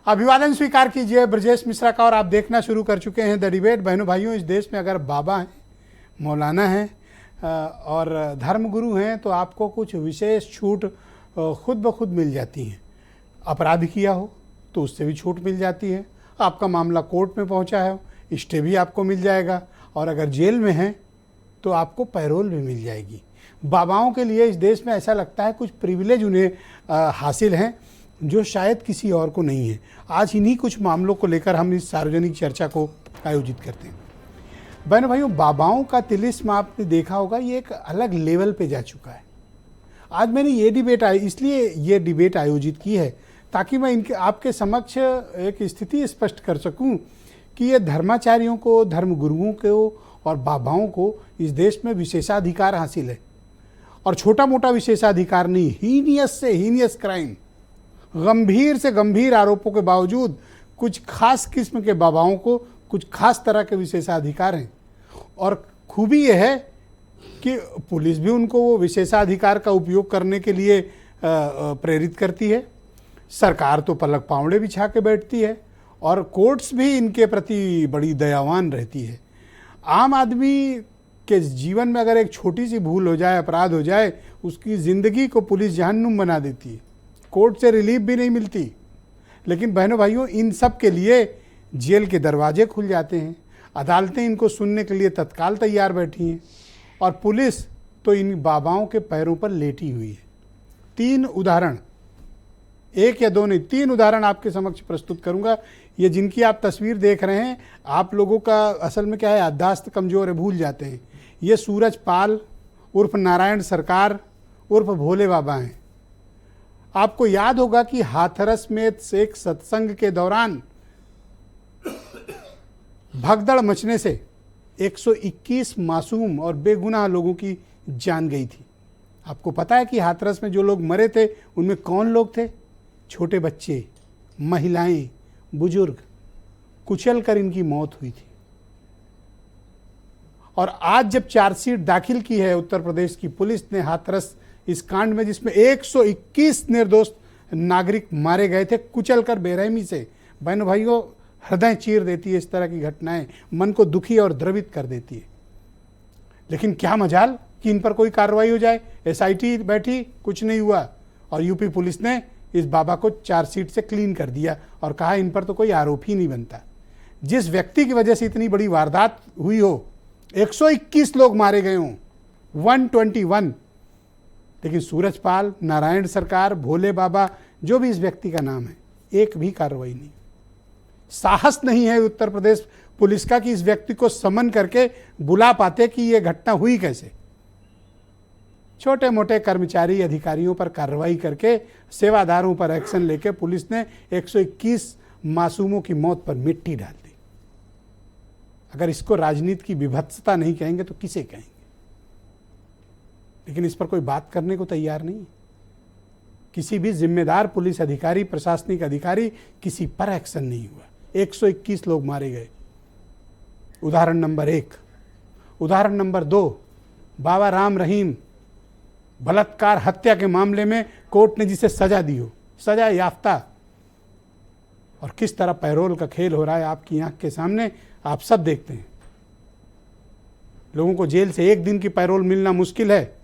अभिवादन स्वीकार कीजिए ब्रजेश मिश्रा का। और आप देखना शुरू कर चुके हैं द डिबेट। बहनों भाइयों, इस देश में अगर बाबा हैं, मौलाना हैं और धर्मगुरु हैं तो आपको कुछ विशेष छूट खुद ब खुद मिल जाती हैं। अपराध किया हो तो उससे भी छूट मिल जाती है। आपका मामला कोर्ट में पहुंचा है, स्टे भी आपको मिल जाएगा। और अगर जेल में हैं तो आपको पैरोल भी मिल जाएगी। बाबाओं के लिए इस देश में ऐसा लगता है कुछ प्रिविलेज उन्हें हासिल हैं जो शायद किसी और को नहीं है। आज इन्हीं कुछ मामलों को लेकर हम इस सार्वजनिक चर्चा को आयोजित करते हैं। बहनों भाइयों, बाबाओं का तिलिस्म आपने देखा होगा, ये एक अलग लेवल पे जा चुका है। आज मैंने ये डिबेट आयोजित की है ताकि मैं आपके समक्ष एक स्थिति स्पष्ट कर सकूं कि ये धर्माचार्यों को, धर्मगुरुओं को और बाबाओं को इस देश में विशेषाधिकार हासिल है। और छोटा मोटा विशेषाधिकार नहीं, हीनियस से हीनियस क्राइम, गंभीर से गंभीर आरोपों के बावजूद कुछ खास किस्म के बाबाओं को कुछ खास तरह के विशेषाधिकार हैं। और खूबी यह है कि पुलिस भी उनको वो विशेषाधिकार का उपयोग करने के लिए प्रेरित करती है। सरकार तो पलक पावड़े बिछा के बैठती है और कोर्ट्स भी इनके प्रति बड़ी दयावान रहती है। आम आदमी के जीवन में अगर एक छोटी सी भूल हो जाए, अपराध हो जाए, उसकी ज़िंदगी को पुलिस जहन्नुम बना देती है। कोर्ट से रिलीफ भी नहीं मिलती। लेकिन बहनों भाइयों, इन सब के लिए जेल के दरवाजे खुल जाते हैं। अदालतें इनको सुनने के लिए तत्काल तैयार बैठी हैं और पुलिस तो इन बाबाओं के पैरों पर लेटी हुई है। 3 उदाहरण, एक या दो नहीं, 3 उदाहरण आपके समक्ष प्रस्तुत करूंगा। ये जिनकी आप तस्वीर देख रहे हैं, आप लोगों का असल में क्या है, याददाश्त कमज़ोर है, भूल जाते हैं। ये सूरज पाल उर्फ नारायण सरकार उर्फ भोले बाबा हैं। आपको याद होगा कि हाथरस में एक सत्संग के दौरान भगदड़ मचने से 121 मासूम और बेगुनाह लोगों की जान गई थी। आपको पता है कि हाथरस में जो लोग मरे थे उनमें कौन लोग थे? छोटे बच्चे, महिलाएं, बुजुर्ग, कुचल कर इनकी मौत हुई थी। और आज जब चार्जशीट दाखिल की है उत्तर प्रदेश की पुलिस ने हाथरस इस कांड में, जिसमें 121 निर्दोष नागरिक मारे गए थे कुचल कर बेरहमी से। बहनों भाइयों, हृदय चीर देती है इस तरह की घटनाएं, मन को दुखी और द्रवित कर देती है। लेकिन क्या मजाल कि इन पर कोई कार्रवाई हो जाए। एसआईटी बैठी, कुछ नहीं हुआ और यूपी पुलिस ने इस बाबा को चार्जशीट से क्लीन कर दिया और कहा इन पर तो कोई आरोप ही नहीं बनता। जिस व्यक्ति की वजह से इतनी बड़ी वारदात हुई हो, 121 लोग मारे गए हों, 121, लेकिन सूरजपाल, नारायण सरकार, भोले बाबा, जो भी इस व्यक्ति का नाम है, एक भी कार्रवाई नहीं। साहस नहीं है उत्तर प्रदेश पुलिस का कि इस व्यक्ति को समन करके बुला पाते कि यह घटना हुई कैसे। छोटे मोटे कर्मचारी अधिकारियों पर कार्रवाई करके, सेवादारों पर एक्शन लेके पुलिस ने 121 मासूमों की मौत पर मिट्टी डाल दी। अगर इसको राजनीति की विभत्सता नहीं कहेंगे तो किसे कहेंगे? लेकिन इस पर कोई बात करने को तैयार नहीं। किसी भी जिम्मेदार पुलिस अधिकारी, प्रशासनिक अधिकारी, किसी पर एक्शन नहीं हुआ। 121 लोग मारे गए। उदाहरण नंबर 1। उदाहरण नंबर 2, बाबा राम रहीम, बलात्कार हत्या के मामले में कोर्ट ने जिसे सजा दी हो, सजा याफ्ता, और किस तरह पैरोल का खेल हो रहा है आपकी आंख के सामने, आप सब देखते हैं। लोगों को जेल से 1 दिन की पैरोल मिलना मुश्किल है,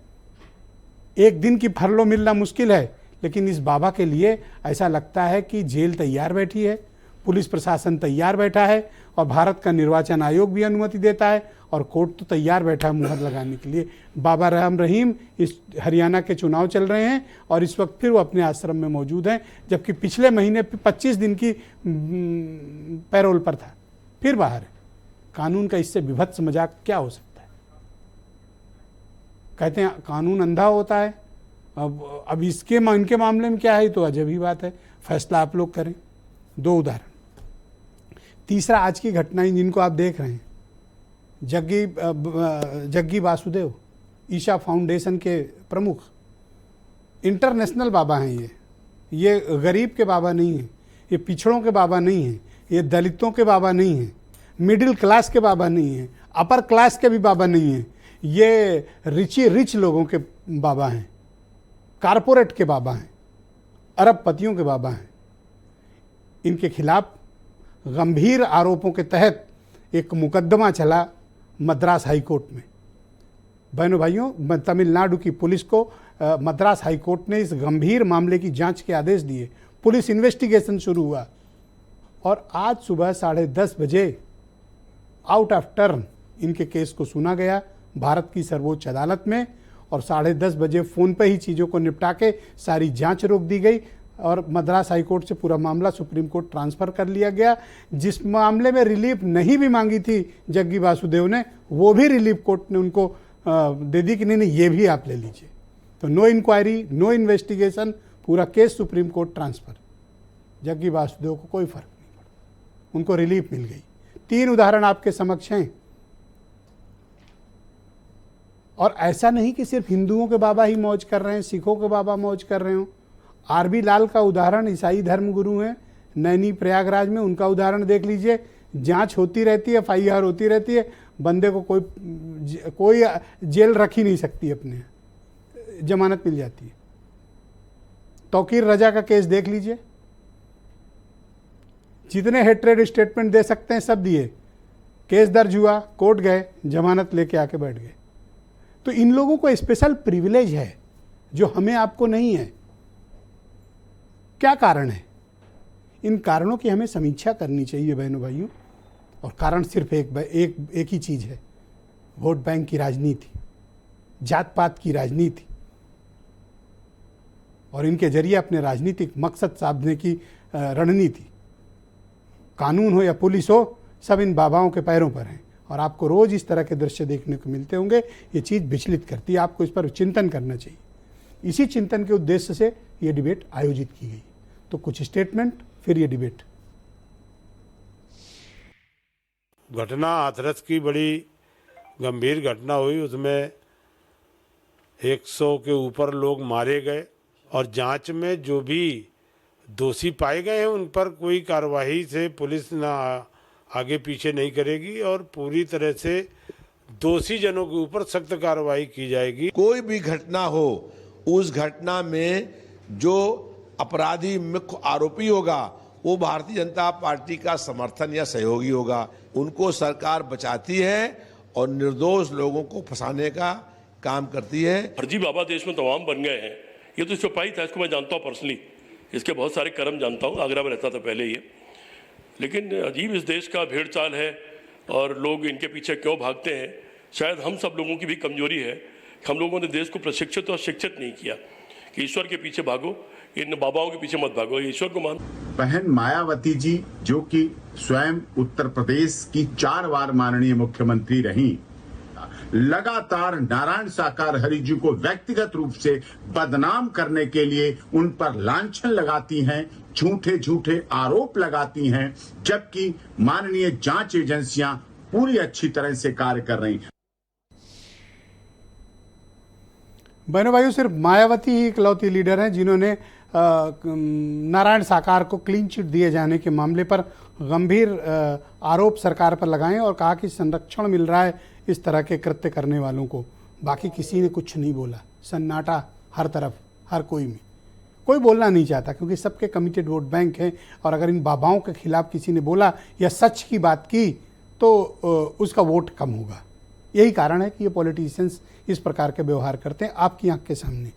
1 दिन की फरलो मिलना मुश्किल है। लेकिन इस बाबा के लिए ऐसा लगता है कि जेल तैयार बैठी है, पुलिस प्रशासन तैयार बैठा है और भारत का निर्वाचन आयोग भी अनुमति देता है और कोर्ट तो तैयार बैठा है मुहर लगाने के लिए। बाबा राम रहीम, इस हरियाणा के चुनाव चल रहे हैं और इस वक्त फिर वो अपने आश्रम में मौजूद हैं, जबकि पिछले महीने 25 दिन की पैरोल पर था, फिर बाहर है। कानून का इससे विभत्स मजाक क्या हो सकता है? कहते हैं कानून अंधा होता है। अब इनके मामले में क्या है, तो अजब ही बात है। फैसला आप लोग करें। 2 उदाहरण। तीसरा, आज की घटनाएं जिनको आप देख रहे हैं, जग्गी वासुदेव, ईशा फाउंडेशन के प्रमुख, इंटरनेशनल बाबा हैं। ये गरीब के बाबा नहीं हैं, ये पिछड़ों के बाबा नहीं हैं, ये दलितों के बाबा नहीं हैं, मिडिल क्लास के बाबा नहीं हैं, अपर क्लास के भी बाबा नहीं हैं, ये रिच लोगों के बाबा हैं, कारपोरेट के बाबा हैं, अरबपतियों के बाबा हैं। इनके खिलाफ गंभीर आरोपों के तहत एक मुकदमा चला मद्रास हाई कोर्ट में। बहनों भाइयों, तमिलनाडु की पुलिस को मद्रास हाई कोर्ट ने इस गंभीर मामले की जांच के आदेश दिए। पुलिस इन्वेस्टिगेशन शुरू हुआ और आज सुबह 10:30 बजे आउट ऑफ टर्न इनके केस को सुना गया भारत की सर्वोच्च अदालत में, और 10:30 बजे फ़ोन पे ही चीज़ों को निपटा के सारी जांच रोक दी गई और मद्रास हाई कोर्ट से पूरा मामला सुप्रीम कोर्ट ट्रांसफ़र कर लिया गया। जिस मामले में रिलीफ नहीं भी मांगी थी जग्गी वासुदेव ने, वो भी रिलीफ कोर्ट ने उनको दे दी कि नहीं ये भी आप ले लीजिए। तो नो इंक्वायरी, नो इन्वेस्टिगेशन, पूरा case supreme court transfer. Jaggi Vasudev को कोई फर्क नहीं पड़ा, उनको रिलीफ मिल गई। 3 उदाहरण आपके समक्ष हैं। और ऐसा नहीं कि सिर्फ हिंदुओं के बाबा ही मौज कर रहे हैं, सिखों के बाबा मौज कर रहे हो। आरबी लाल का उदाहरण, ईसाई धर्मगुरु हैं नैनी प्रयागराज में, उनका उदाहरण देख लीजिए। जांच होती रहती है, FIR होती रहती है, बंदे को कोई जेल रख ही नहीं सकती, अपने जमानत मिल जाती है। तौकीर रजा का केस देख लीजिए, जितने हेट्रेड स्टेटमेंट दे सकते हैं सब दिए, केस दर्ज हुआ, कोर्ट गए, जमानत लेके आके बैठ गए। तो इन लोगों को स्पेशल प्रिविलेज है जो हमें आपको नहीं है। क्या कारण है? इन कारणों की हमें समीक्षा करनी चाहिए बहनों भाइयों। और कारण सिर्फ एक ही चीज़ है, वोट बैंक की राजनीति, जात पात की राजनीति, और इनके जरिए अपने राजनीतिक मकसद साधने की रणनीति। कानून हो या पुलिस हो, सब इन बाबाओं के पैरों पर हैं। और आपको रोज़ इस तरह के दृश्य देखने को मिलते होंगे। ये चीज़ विचलित करती है, आपको इस पर चिंतन करना चाहिए। इसी चिंतन के उद्देश्य से ये डिबेट आयोजित की गई। तो कुछ स्टेटमेंट, फिर ये डिबेट। घटना हाथरस की बड़ी गंभीर घटना हुई, उसमें 100 के ऊपर लोग मारे गए और जांच में जो भी दोषी पाए गए हैं उन पर कोई कार्रवाई से पुलिस ना आगे पीछे नहीं करेगी और पूरी तरह से दोषी जनों के ऊपर सख्त कार्रवाई की जाएगी। कोई भी घटना हो, उस घटना में जो अपराधी मुख्य आरोपी होगा वो भारतीय जनता पार्टी का समर्थन या सहयोगी होगा। उनको सरकार बचाती है और निर्दोष लोगों को फंसाने का काम करती है। फर्जी बाबा देश में तमाम बन गए हैं। ये तो सिपाही था, इसको मैं जानता हूँ पर्सनली, इसके बहुत सारे कर्म जानता हूँ, आगरा में रहता था पहले ये। लेकिन अजीब इस देश का भेड़ चाल है और लोग इनके पीछे क्यों भागते हैं। शायद हम सब लोगों की भी कमजोरी है कि हम लोगों ने देश को प्रशिक्षित और शिक्षित नहीं किया कि ईश्वर के पीछे भागो, इन बाबाओं के पीछे मत भागो, ईश्वर को मान। बहन मायावती जी, जो कि स्वयं उत्तर प्रदेश की 4 बार माननीय मुख्यमंत्री रही, लगातार नारायण साकार हरि जी को व्यक्तिगत रूप से बदनाम करने के लिए उन पर लांछन लगाती हैं, झूठे झूठे आरोप लगाती हैं, जबकि माननीय जांच एजेंसियां पूरी अच्छी तरह से कार्य कर रही हैं। बहनों भाइयों, सिर्फ मायावती ही इकलौती लीडर हैं जिन्होंने नारायण साकार को क्लीन चिट दिए जाने के मामले पर गंभीर आरोप सरकार पर लगाए और कहा कि संरक्षण मिल रहा है इस तरह के कृत्य करने वालों को। बाकी किसी ने कुछ नहीं बोला, सन्नाटा हर तरफ, हर कोई में। कोई बोलना नहीं चाहता क्योंकि सबके कमिटेड वोट बैंक हैं। और अगर इन बाबाओं के खिलाफ किसी ने बोला या सच की बात की तो उसका वोट कम होगा। यही कारण है कि ये पॉलिटिशियंस इस प्रकार के व्यवहार करते हैं आपकी आंख के सामने।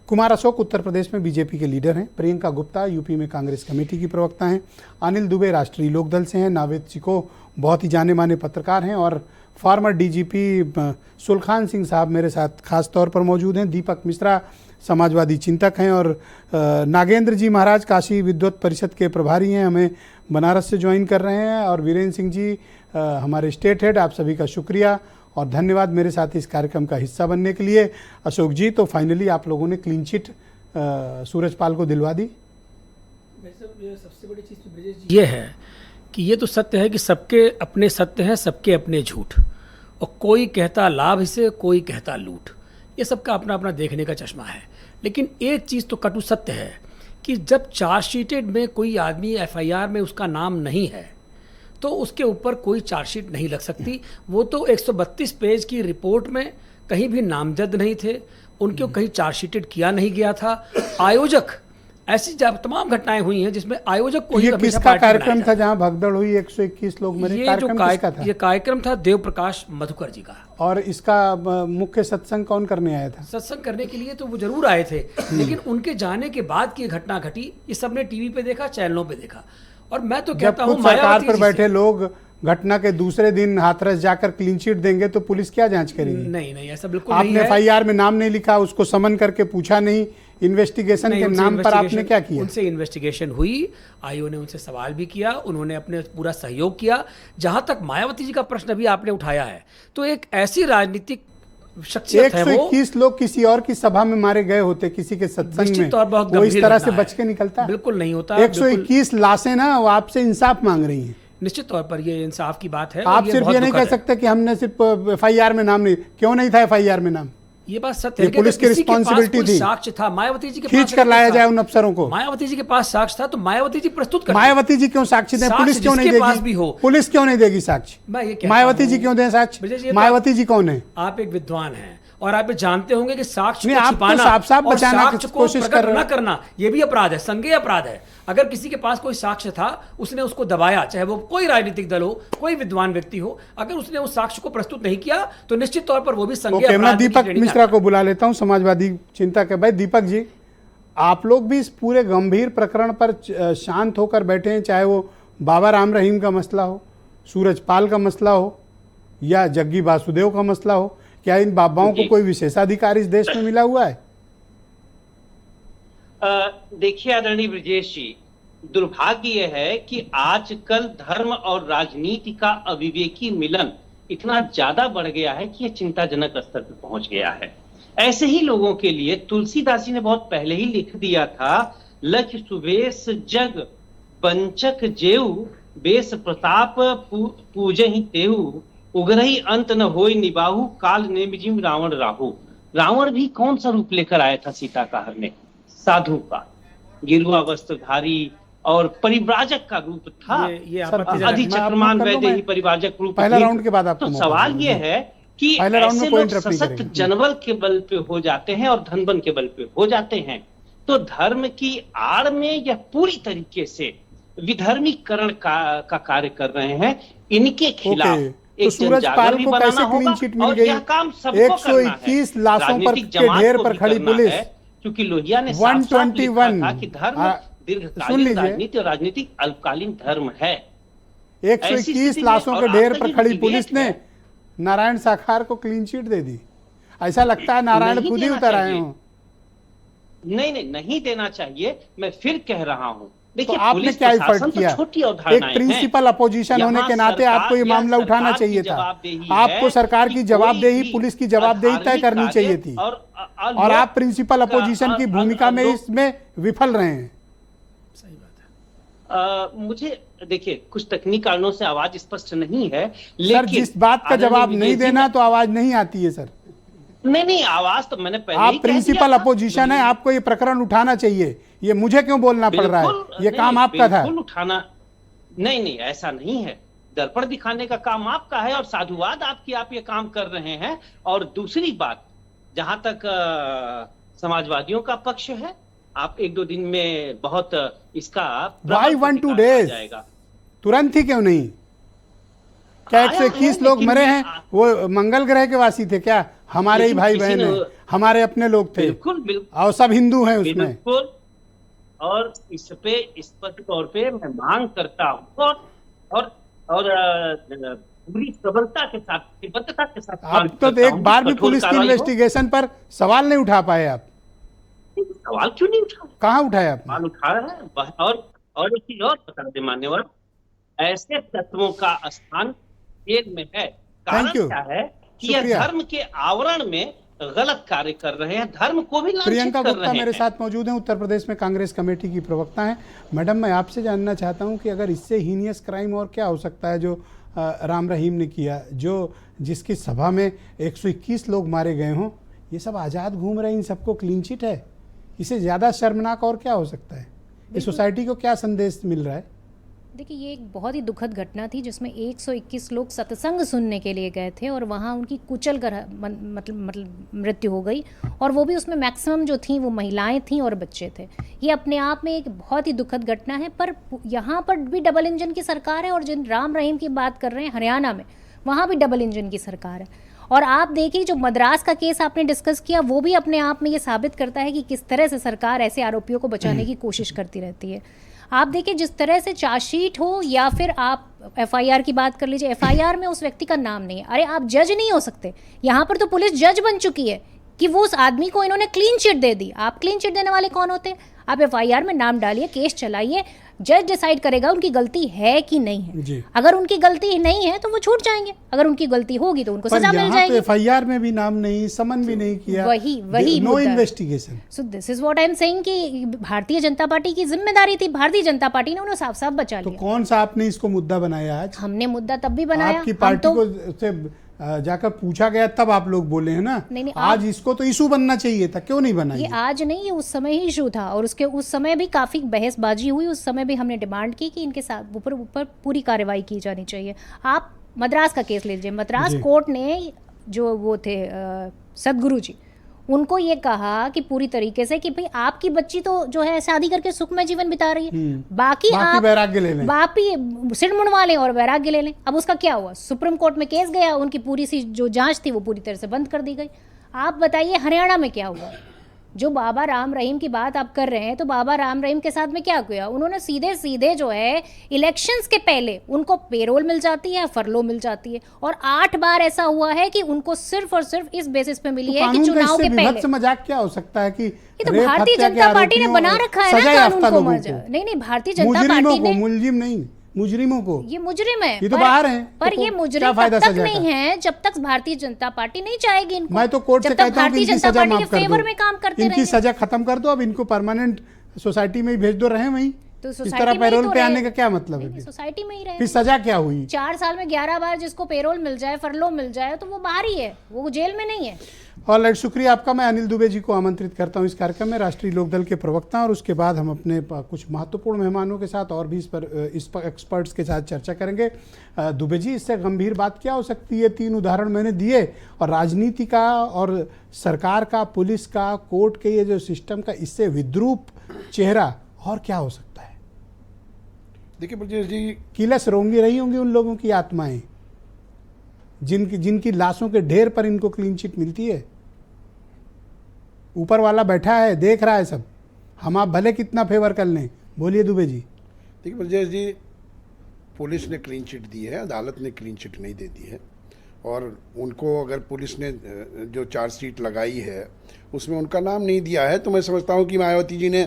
कुमार अशोक उत्तर प्रदेश में बीजेपी के लीडर हैं। प्रियंका गुप्ता यूपी में कांग्रेस कमेटी की प्रवक्ता हैं। अनिल दुबे राष्ट्रीय लोकदल से हैं। नावेद चिको बहुत ही जाने माने पत्रकार हैं। और फॉर्मर डीजीपी सुलखान सिंह साहब मेरे साथ खास तौर पर मौजूद हैं। दीपक मिश्रा समाजवादी चिंतक हैं। और नागेंद्र जी महाराज काशी विद्वत परिषद के प्रभारी हैं, हमें बनारस से ज्वाइन कर रहे हैं। और वीरेंद्र सिंह जी हमारे स्टेट हेड, आप सभी का शुक्रिया और धन्यवाद मेरे साथ इस कार्यक्रम का हिस्सा बनने के लिए। अशोक जी, तो फाइनली आप लोगों ने क्लीन चिट सूरजपाल को दिलवा दी। सबसे बड़ी चीज़ ये है कि ये तो सत्य है कि सबके अपने सत्य हैं, सबके अपने झूठ, और कोई कहता लाभ से, कोई कहता लूट। ये सबका अपना अपना देखने का चश्मा है। लेकिन एक चीज़ तो कटु सत्य है कि जब चार्जशीटेड में कोई आदमी FIR में उसका नाम नहीं है तो उसके ऊपर कोई चार्जशीट नहीं लग सकती। वो तो 132 पेज की रिपोर्ट में कहीं भी नामजद नहीं थे, उनको कहीं चार्जशीटेड किया नहीं गया था। आयोजक ऐसी तमाम घटनाएं हुई हैं जिसमें आयोजक को ही ये हमेशा किसका पार्टी कार्यक्रम बनाया था जहां भगदड़ हुई, 121 लोग मरे? ये जो कार्यक्रम किसका था? ये कार्यक्रम था देव प्रकाश मधुकर जी का। और इसका मुख्य सत्संग कौन करने आया था? सत्संग करने के लिए तो वो जरूर आए थे, लेकिन उनके जाने के बाद की घटना घटी, ये सबने टीवी पे देखा, चैनलों पे देखा। और मैं तो जब कहता हूँ खुद सरकार मायावती पर जी बैठे से- लोग घटना के दूसरे दिन हाथरस जाकर क्लीन चिट देंगे तो पुलिस क्या जांच करेगी? नहीं नहीं, ऐसा बिल्कुल नहीं आपने है। एफआईआर में नाम नहीं लिखा, उसको समन करके पूछा नहीं, इन्वेस्टिगेशन नहीं, के उनसे नाम पर आपने investigation- क्या किया? उनसे इन्वेस्टिगेशन हुई, आईओ ने उनसे सवाल भी किया, उन्होंने अपने पूरा सहयोग किया। जहां तक मायावती जी का प्रश्न अभी आपने उठाया है, तो एक ऐसी राजनीतिक शख्सियत है वो, 121 लोग किसी और की सभा में मारे गए होते, किसी के सत्संग निश्चित में, तौर पर बहुत वो इस गंभीर तरह घटना से है। बच के निकलता है? बिल्कुल नहीं होता। 121 लाशें ना वो आपसे इंसाफ मांग रही हैं। निश्चित तौर पर ये इंसाफ की बात है। आप और सिर्फ बहुत ये नहीं कह दुखद है। सकते कि हमने सिर्फ एफआईआर में नाम नहीं, क्यों नहीं था एफआईआर में नाम? ये बात सत्य ये है कि पुलिस अगर की किसी के पास responsibility कोई थी। साक्ष्य था, मायावती जी के खींच पास कर अगर लाया कोई जाए साक्ष्य- उन अफसरों को। मायावती जी के पास साक्ष्य था तो मायावती जी प्रस्तुत कर मायावती जी क्यों साक्षी दें? साक्ष्य पुलिस क्यों नहीं जिसके पास भी देगी? हो। पुलिस क्यों नहीं देगी साक्ष्य? मैं ये कहता मायावती हूं- जी क्यों दें साक्ष्य? ब्रजेश, ये तो मायावती जी कौन है? आप एक विद्वान हैं और आप ये जानते होंगे कि साक्ष्य नहीं, को आप तो छिपाना साफ-साफ और बचाना की साक्ष्य को कोशिश प्रकट कर रहे न हो। करना ये भी अपराध है, संज्ञेय अपराध है। अगर किसी के पास कोई साक्ष्य था, उसने उसको दबाया, चाहे वो कोई राजनीतिक दल हो, कोई विद्वान व्यक्ति हो, अगर उसने उस साक्ष्य को प्रस्तुत नहीं किया तो निश्चित तौर पर वो भी संज्ञेय ओके, मैं अपराध की दीपक श्रेणी में मिश्रा आता को बुला लेता हूं, समाजवादी चिंतक है। भाई दीपक जी, आप लोग भी इस पूरे गंभीर प्रकरण पर शांत होकर बैठे हैं, चाहे वो बाबा राम रहीम का मसला हो, सूरजपाल का मसला हो या जग्गी वासुदेव का मसला हो। क्या इन बाबाओं को कोई विशेषाधिकार इस देश में मिला हुआ है? देखिए आदरणीय ब्रजेश जी, दुर्भाग्य यह है कि आजकल धर्म और राजनीति का अविवेकी मिलन इतना ज्यादा बढ़ गया है कि यह चिंताजनक स्तर पर पहुंच गया है। ऐसे ही लोगों के लिए तुलसीदास जी ने बहुत पहले ही लिख दिया था, लख सुवेश जग पंचक जेऊ, बेस प्रताप पूजहि तेहु, उग्रही अंत न होय निबाहु, काल नेमिजिम रावण राहु। रावण भी कौन सा रूप लेकर आया था सीता का हरने? साधु का, गिरुआ वस्त्रधारी और परिव्राजक का रूप था। ये सर, आपत्तिजनक अधि मैं आपको चक्रमान कर लूं, वैदे मैं ही परिव्राजक रूप पहला थे। राउंड के बाद आपको तो मौका सवाल दूंगा। ये है कि पहले राउंड में ऐसे कोई लोग इंटरप्ट नहीं सशक्त करेंगे। जनबल के बल पे हो जाते हैं और धनबल के बल पे हो जाते हैं। तो धर्म की आड़ में यह पूरी तरीके से विधर्मीकरण का कार्य कर रहे हैं। इनके खिलाफ ओके, तो एक सूरजपाल भी को बनाना कैसे क्लीन होगा चिट मिल और गई? यह काम सबको करना है। 121 लाशों पर राजनीतिक के जमात ढेर को पर भी खड़ी करना पुलिस। है, क्योंकि लोहिया ने साफ-साफ लिखा 121 था कि धर्म सुन दीर्घकालीन लीजिए। राजनीति और राजनीतिक अल्पकालीन धर्म है। 121 स्थिति लाशों में के और ढेर आपका पर जो खड़ी डिबेट पुलिस ने है, नारायण साखार को क्लीन चिट दे दी। ऐसा लगता है नारायण नहीं खुद ही देना उतर आए चाहिए। हों। नहीं देना चाहिए। मैं फिर कह रहा हूं, तो देखिए आपने पुलिस क्या प्रशासन इफर्ट तो किया? छोटी एक अवधारणाएं प्रिंसिपल हैं। अपोजिशन होने यहाँ के नाते सरकार आपको ये या मामला उठाना सरकार की चाहिए था। जवाबदेही आपको है सरकार कि की कोई जवाबदेही, भी पुलिस की जवाबदेही तय अधार्मिक करनी कार्य चाहिए थी। और आप प्रिंसिपल अपोजिशन की भूमिका में इसमें विफल रहे हैं। सही बात है। मुझे देखिए कुछ तकनीकी कारणों से आवाज स्पष्ट नहीं है, सर, लेकिन जिस बात का आदरणीय जवाब नहीं विजय जी, देना तो आवाज नहीं आती है सर। नहीं आवाज तो मैंने पहले ही आप कह प्रिंसिपल दिया था। अपोजिशन है, आपको ये प्रकरण उठाना चाहिए। ये मुझे क्यों बोलना पड़ रहा है? बिल्कुल, ये नहीं, काम आपका था। बिल्कुल उठाना नहीं ऐसा नहीं है। दर्पण दिखाने का काम आपका है और साधुवाद आपकी, आप ये काम कर रहे हैं। और दूसरी बात, जहां तक समाजवादियों का पक्ष है, आप 1-2 दिन में बहुत इसका Why 1-2 days? जाएगा। तुरंत ही क्यों नहीं? क्या आया है, 121 लोग लेकिन मरे हैं? वो मंगल ग्रह के वासी थे क्या? हमारे ही लेकिन भाई किसी बहन ने- हैं, हमारे अपने लोग थे बिल्कुल और सब हिंदू हैं उसमें। बिल्कुल। और इस पे स्पष्ट तौर पे मैं मांग करता हूँ और पूरी प्रबलता के साथ, तिब्बतता के साथ आप मांग तो करता एक हूं बार कि भी कठोर पुलिस की कार्रवाई हो। इन्वेस्टिगेशन पर सवाल नहीं उठा पाए आप। सवाल क्यों नहीं उठा? कहाँ उठाया आपने? सवाल उठा रहा है। और एक चीज और बता दे मान्यवर, ऐसे तत्वों का स्थान जेल में है। कारण Thank you. क्या है कि यह शुक्रिया। धर्म के आवरण में गलत कार्य कर रहे हैं, धर्म को भी लांछित प्रियंका कर गुप्ता रहे मेरे हैं। साथ मौजूद हैं, उत्तर प्रदेश में कांग्रेस कमेटी की प्रवक्ता हैं। मैडम, मैं आपसे जानना चाहता हूं कि अगर इससे हीनियस क्राइम और क्या हो सकता है जो राम रहीम ने किया, जो जिसकी सभा में 121 लोग मारे गए हों, ये सब आज़ाद घूम रहे हैं, इन सबको क्लीन चिट है। इससे ज़्यादा शर्मनाक और क्या हो सकता है? इस सोसाइटी को क्या संदेश मिल रहा है? देखिए, ये एक बहुत ही दुखद घटना थी जिसमें 121 लोग सत्संग सुनने के लिए गए थे और वहाँ उनकी कुचल कर मतलब मृत्यु हो गई, और वो भी उसमें मैक्सिमम जो थी वो महिलाएं थीं और बच्चे थे। ये अपने आप में एक बहुत ही दुखद घटना है। पर यहाँ पर भी डबल इंजन की सरकार है, और जिन राम रहीम की बात कर रहे हैं हरियाणा में, वहाँ भी डबल इंजन की सरकार है। और आप देखिए, जो मद्रास का केस आपने डिस्कस किया, वो भी अपने आप में ये साबित करता है कि किस तरह से सरकार ऐसे आरोपियों को बचाने की कोशिश करती रहती है। आप देखिए, जिस तरह से चार्जशीट हो या फिर आप एफआईआर की बात कर लीजिए, एफआईआर में उस व्यक्ति का नाम नहीं है। अरे आप जज नहीं हो सकते, यहाँ पर तो पुलिस जज बन चुकी है कि वो उस आदमी को इन्होंने क्लीन चिट दे दी। आप क्लीन चिट देने वाले कौन होते हैं? आप एफआईआर में नाम डालिए, केस चलाइए, जज डिसाइड करेगा उनकी गलती है कि नहीं है। अगर उनकी गलती नहीं है तो वो छूट जाएंगे, अगर उनकी गलती होगी तो उनको सजा मिल जाएगी। एफआईआर में भी नाम नहीं, समन भी नहीं किया, वही no investigation. So this is what I am saying कि भारतीय जनता पार्टी की जिम्मेदारी थी, भारतीय जनता पार्टी ने उन्हें साफ साफ बचा लिया। तो कौन सा आपने इसको मुद्दा बनाया आज? हमने मुद्दा तब भी बनाया, आपकी पार्टी को से जाकर पूछा गया तब आप लोग बोले हैं ना। नहीं, आज इसको तो इशू बनना चाहिए था, क्यों नहीं बना? ये आज नहीं, ये उस समय ही इशू था, और उसके उस समय भी काफ़ी बहसबाजी हुई। उस समय भी हमने डिमांड की कि इनके साथ ऊपर पूरी कार्रवाई की जानी चाहिए। आप मद्रास का केस ले लीजिए, मद्रास कोर्ट ने जो वो थे सदगुरु जी, उनको ये कहा कि पूरी तरीके से कि भाई आपकी बच्ची तो जो है शादी करके सुखमय जीवन बिता रही है, बाकी आप वैराग्य ले लें, बाकी सिर मुंडवा लें और वैराग्य ले लें। अब उसका क्या हुआ? सुप्रीम कोर्ट में केस गया, उनकी पूरी सी जो जांच थी वो पूरी तरह से बंद कर दी गई। आप बताइए हरियाणा में क्या हुआ? जो बाबा राम रहीम की बात आप कर रहे हैं, तो बाबा राम रहीम के साथ में क्या किया? उन्होंने सीधे सीधे जो है इलेक्शंस के पहले उनको पेरोल मिल जाती है, फरलो मिल जाती है, और 8 बार ऐसा हुआ है कि उनको सिर्फ और सिर्फ इस बेसिस पे मिली है कि चुनाव के पहले। मजाक क्या हो सकता है कि ये तो भारतीय जनता पार्टी ने बना रखा है ना कानून को। नहीं, भारतीय जनता पार्टी ने, मुलजिम नहीं, मुजरिमों को, ये मुजरिम है, ये तो बाहर हैं, पर ये मुजरिम तब तक नहीं है जब तक भारतीय जनता पार्टी नहीं चाहेगी इनको। मैं तो कोर्ट से कहता हूं कि इनकी सजा माफ कर दो, में काम करते इनकी सजा खत्म कर दो, अब इनको परमानेंट सोसाइटी में ही भेज दो, रहे वहीं। तो इस तरह पैरोल पे आने का क्या मतलब है? सोसाइटी में ही रहे, फिर सजा क्या हुई? 4 साल में 11 बार जिसको पेरोल मिल जाए, फरलो मिल जाए, तो वो बाहर ही है, वो जेल में नहीं है। ऑलराइट, शुक्रिया आपका। मैं अनिल दुबे जी को आमंत्रित करता हूं इस कार्यक्रम में, राष्ट्रीय लोकदल के प्रवक्ता, और उसके बाद हम अपने कुछ महत्वपूर्ण मेहमानों के साथ और भी इस पर एक्सपर्ट्स के साथ चर्चा करेंगे। दुबे जी, इससे गंभीर बात क्या हो सकती है? 3 उदाहरण मैंने दिए, और राजनीति का और सरकार का, पुलिस का, कोर्ट के ये जो सिस्टम का, इससे विद्रूप चेहरा और क्या हो सकता है? देखिए ब्रजेश जी, किलस रोंगी रही होंगी उन लोगों की आत्माएं जिनकी लाशों के ढेर पर इनको क्लीन चिट मिलती है। ऊपर वाला बैठा है, देख रहा है सब, हम आप भले कितना फेवर कर लें। बोलिए दुबे जी। देखिए ब्रजेश जी, पुलिस ने क्लीन चिट दी है, अदालत ने क्लीन चिट नहीं दे दी है, और उनको अगर पुलिस ने जो चार्जशीट लगाई है उसमें उनका नाम नहीं दिया है, तो मैं समझता हूं कि मायावती जी ने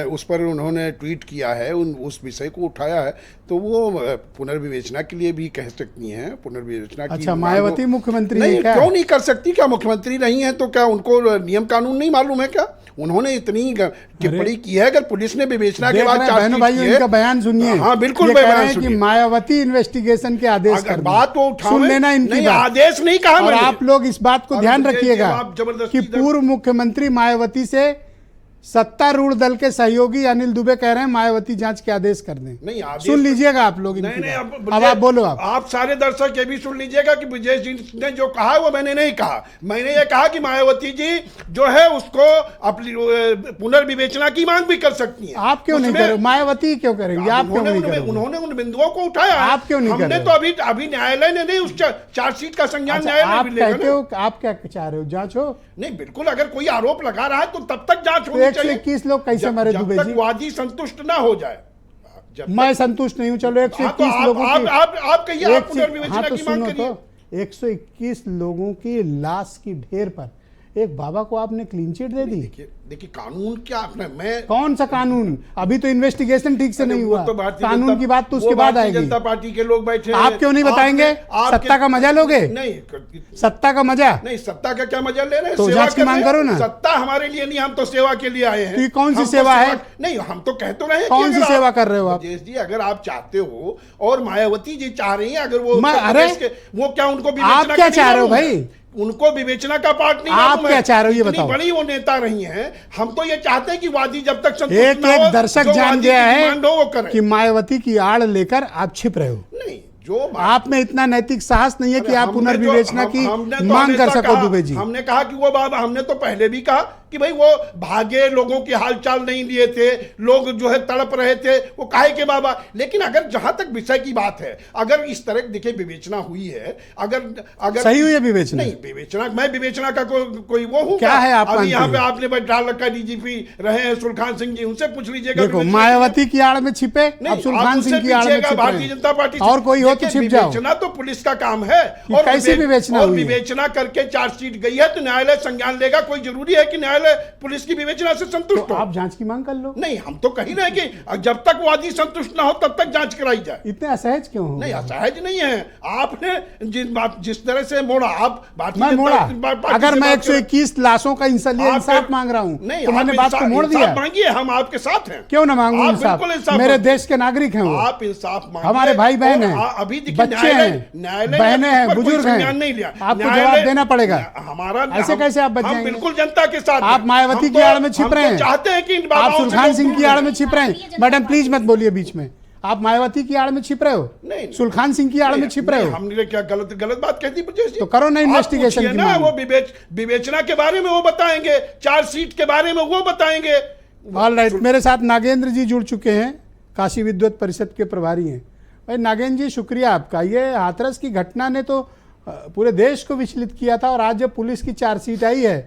उस पर उन्होंने ट्वीट किया है, उस विषय को उठाया है, तो वो पुनर्विवेचना के लिए भी कह सकती हैं। पुनर्विवेचना की, अच्छा, मायावती मुख्यमंत्री नहीं, क्या? क्यों नहीं कर सकती? क्या मुख्यमंत्री नहीं है तो क्या उनको नियम कानून नहीं मालूम है क्या? उन्होंने इतनी टिप्पणी की है, अगर पुलिस ने विवेचना के बाद इनका बयान सुनिए। हाँ बिल्कुल, कि मायावती इन्वेस्टिगेशन के आदेश कर बात को सुन लेना इनकी बात। आदेश नहीं कहा, और आप लोग इस बात को ध्यान रखिएगा कि पूर्व मुख्यमंत्री मायावती से सत्तारूढ़ दल के सहयोगी अनिल दुबे कह रहे हैं मायावती जांच के आदेश कर दें। नहीं, आदेश सुन लीजिएगा आप लोग। नहीं, अब आप बोलो। आप सारे दर्शक ये भी सुन लीजिएगा कि ब्रजेश जी ने जो कहा वो मैंने नहीं कहा। मैंने ये कहा कि मायावती जी जो है उसको अपनी पुनर्विवेचना की मांग भी कर सकती हैं। आप क्यों नहीं करें? मायावती क्यों करेंगे? आप क्यों नहीं करेंगे? उन्होंने उन बिंदुओं को उठाया, आप क्यों नहीं? हमने तो अभी न्यायालय ने नहीं, उस चार्जशीट का संज्ञान न्यायालय भी लेगा ना। आप क्या चाह रहे हो? जांच हो? नहीं, बिल्कुल, अगर कोई आरोप लगा रहा है तो तब तक जांच होनी चाहिए। 121 लोग कैसे मरे दुबे जी? वादी संतुष्ट ना हो जाए। मैं संतुष्ट नहीं हूं। चलो 121 लोगों की, आप कहिए, आप पुनर्विवेचना की मांग करिए। 121 लोगों की लाश की ढेर पर एक बाबा को आपने क्लीन चिट दे दी। देखिए कानून क्या अपना, मैं कौन सा कानून? अभी तो इन्वेस्टिगेशन ठीक से नहीं हुआ, तो कानून की बात तो उसके बाद आएगी। जनता पार्टी के लोग बैठे, आप क्यों नहीं बताएंगे? सत्ता का मजा लोगे? नहीं, सत्ता का मजा नहीं, सत्ता का क्या मजा ले रहे हैं? तो जांच की मांग करो ना। सत्ता हमारे लिए नहीं, हम तो सेवा के लिए आए हैं। कौन सी सेवा है? नहीं, हम तो कह तो रहे हैं। कौन सी सेवा कर रहे हो आप? जी, अगर आप चाहते हो और मायावती जी चाह रही है, अगर वो अरे वो क्या उनको भी, आप क्या चाह रहे हो भाई? उनको विवेचना का पार्ट नहीं आप मालूम है। क्या चाह रहे हो ये इतनी बताओ। बड़ी वो नेता रही हैं, हम तो ये चाहते हैं कि वादी जब तक संतुष्ट एक ना हो, एक दर्शक जो जान वादी गया की है डिमांड हो वो करें। कि मायावती की आड़ लेकर आप छिप रहे हो। नहीं, जो आप में इतना नैतिक साहस नहीं है कि आप हमने पुनर्विवेचना की हमने तो मांग कर हमेशा सको कहा- दुबे जी। हमने कहा कि वो बाबा, हमने तो पहले भी कहा कि भाई वो भागे, लोगों की हालचाल नहीं लिए थे, लोग जो है तड़प रहे थे, वो काहे के बाबा। लेकिन अगर जहां तक विषय की बात है, अगर इस तरह देखिए विवेचना हुई है, अगर सही हुई है विवेचना? नहीं, विवेचना, मैं विवेचना का कोई वो हूँ क्या है आप अभी मानते यहाँ पे हैं? आपने डाल रखा डीजीपी रहे हैं सुलखान सिंह जी, उनसे पूछ लीजिएगा। देखो, विवेचना मायावती की आड़ में छिपे, नहीं, अब आप सुल्तान उससे सिंह की आड़ में पूछिएगा, छिप रहे भारतीय हैं। जनता पार्टी से। और कोई हो तो देखिए, छिप जाओ। विवेचना तो पुलिस का काम है। कि कैसी विवेचना और हुई है? विवेचना करके चार्जशीट गई है तो न्यायालय संज्ञान लेगा। कोई जरूरी है कि न्यायालय पुलिस की विवेचना से संतुष्ट तो हो? आप जांच की मांग कर लो। नहीं, हम तो कही रहे हैं कि जब तक वादी संतुष्ट ना हो तब तक जांच कराई जाए। इतने असहज क्यों हो? नहीं, असहज नहीं है। आपने जिस तरह से मोड़ा, आप भारतीय मैं जनता मोड़ा? पार्टी अगर से मैं बात करें- 121 लाशों का आप- इंसाफ मांग रहा हूं नहीं, तो मैंने आप बात को मोड़ दिया। इंसाफ मांगिए, हम आपके साथ हैं। क्यों ना मांगू आप इंसाफ? बिल्कुल इंसाफ मेरे मांगिए। देश के नागरिक हैं वो, आप इंसाफ मांगिए। हमारे भाई बहन और हैं, अभी देखिए बच्चे न्यायालय हैं, बहनें हैं, पर कोई बुजुर्ग हैं। संज्ञान नहीं लिया। आपको न्यायालय- जवाब देना पड़ेगा। हमारा ऐसे कैसे आप बच हम जाएंगे? बिल्कुल जनता के साथ आप हैं। मायावती हम की तो- आड़ में छिप हम रहे तो हैं। चाहते हैं कि इन आप बाबाओं से सुल्तान लोग सिंह दूर की आड़ रहें। में छिप रहे हैं। मैडम प्लीज मत बोलिए बीच में। आप मायावती की आड़ में छिप रहे हो, नहीं। सुल्तान सिंह की आड़ में छिप रहे हो। हमने क्या गलत बात कहती ब्रजेश जी? तो करो ना आप इन्वेस्टिगेशन पूछिए की ना, मांग। वो विवेचना के बारे में वो बताएंगे, चार्जशीट के बारे में वो बताएंगे। ऑल राइट, मेरे साथ नागेंद्र जी जुड़ चुके हैं, काशी विद्वत परिषद के प्रभारी हैं। भाई नागेंद्र जी, शुक्रिया आपका। ये हाथरस की घटना ने तो पूरे देश को विचलित किया था, और आज जब पुलिस की चार्जशीट आई है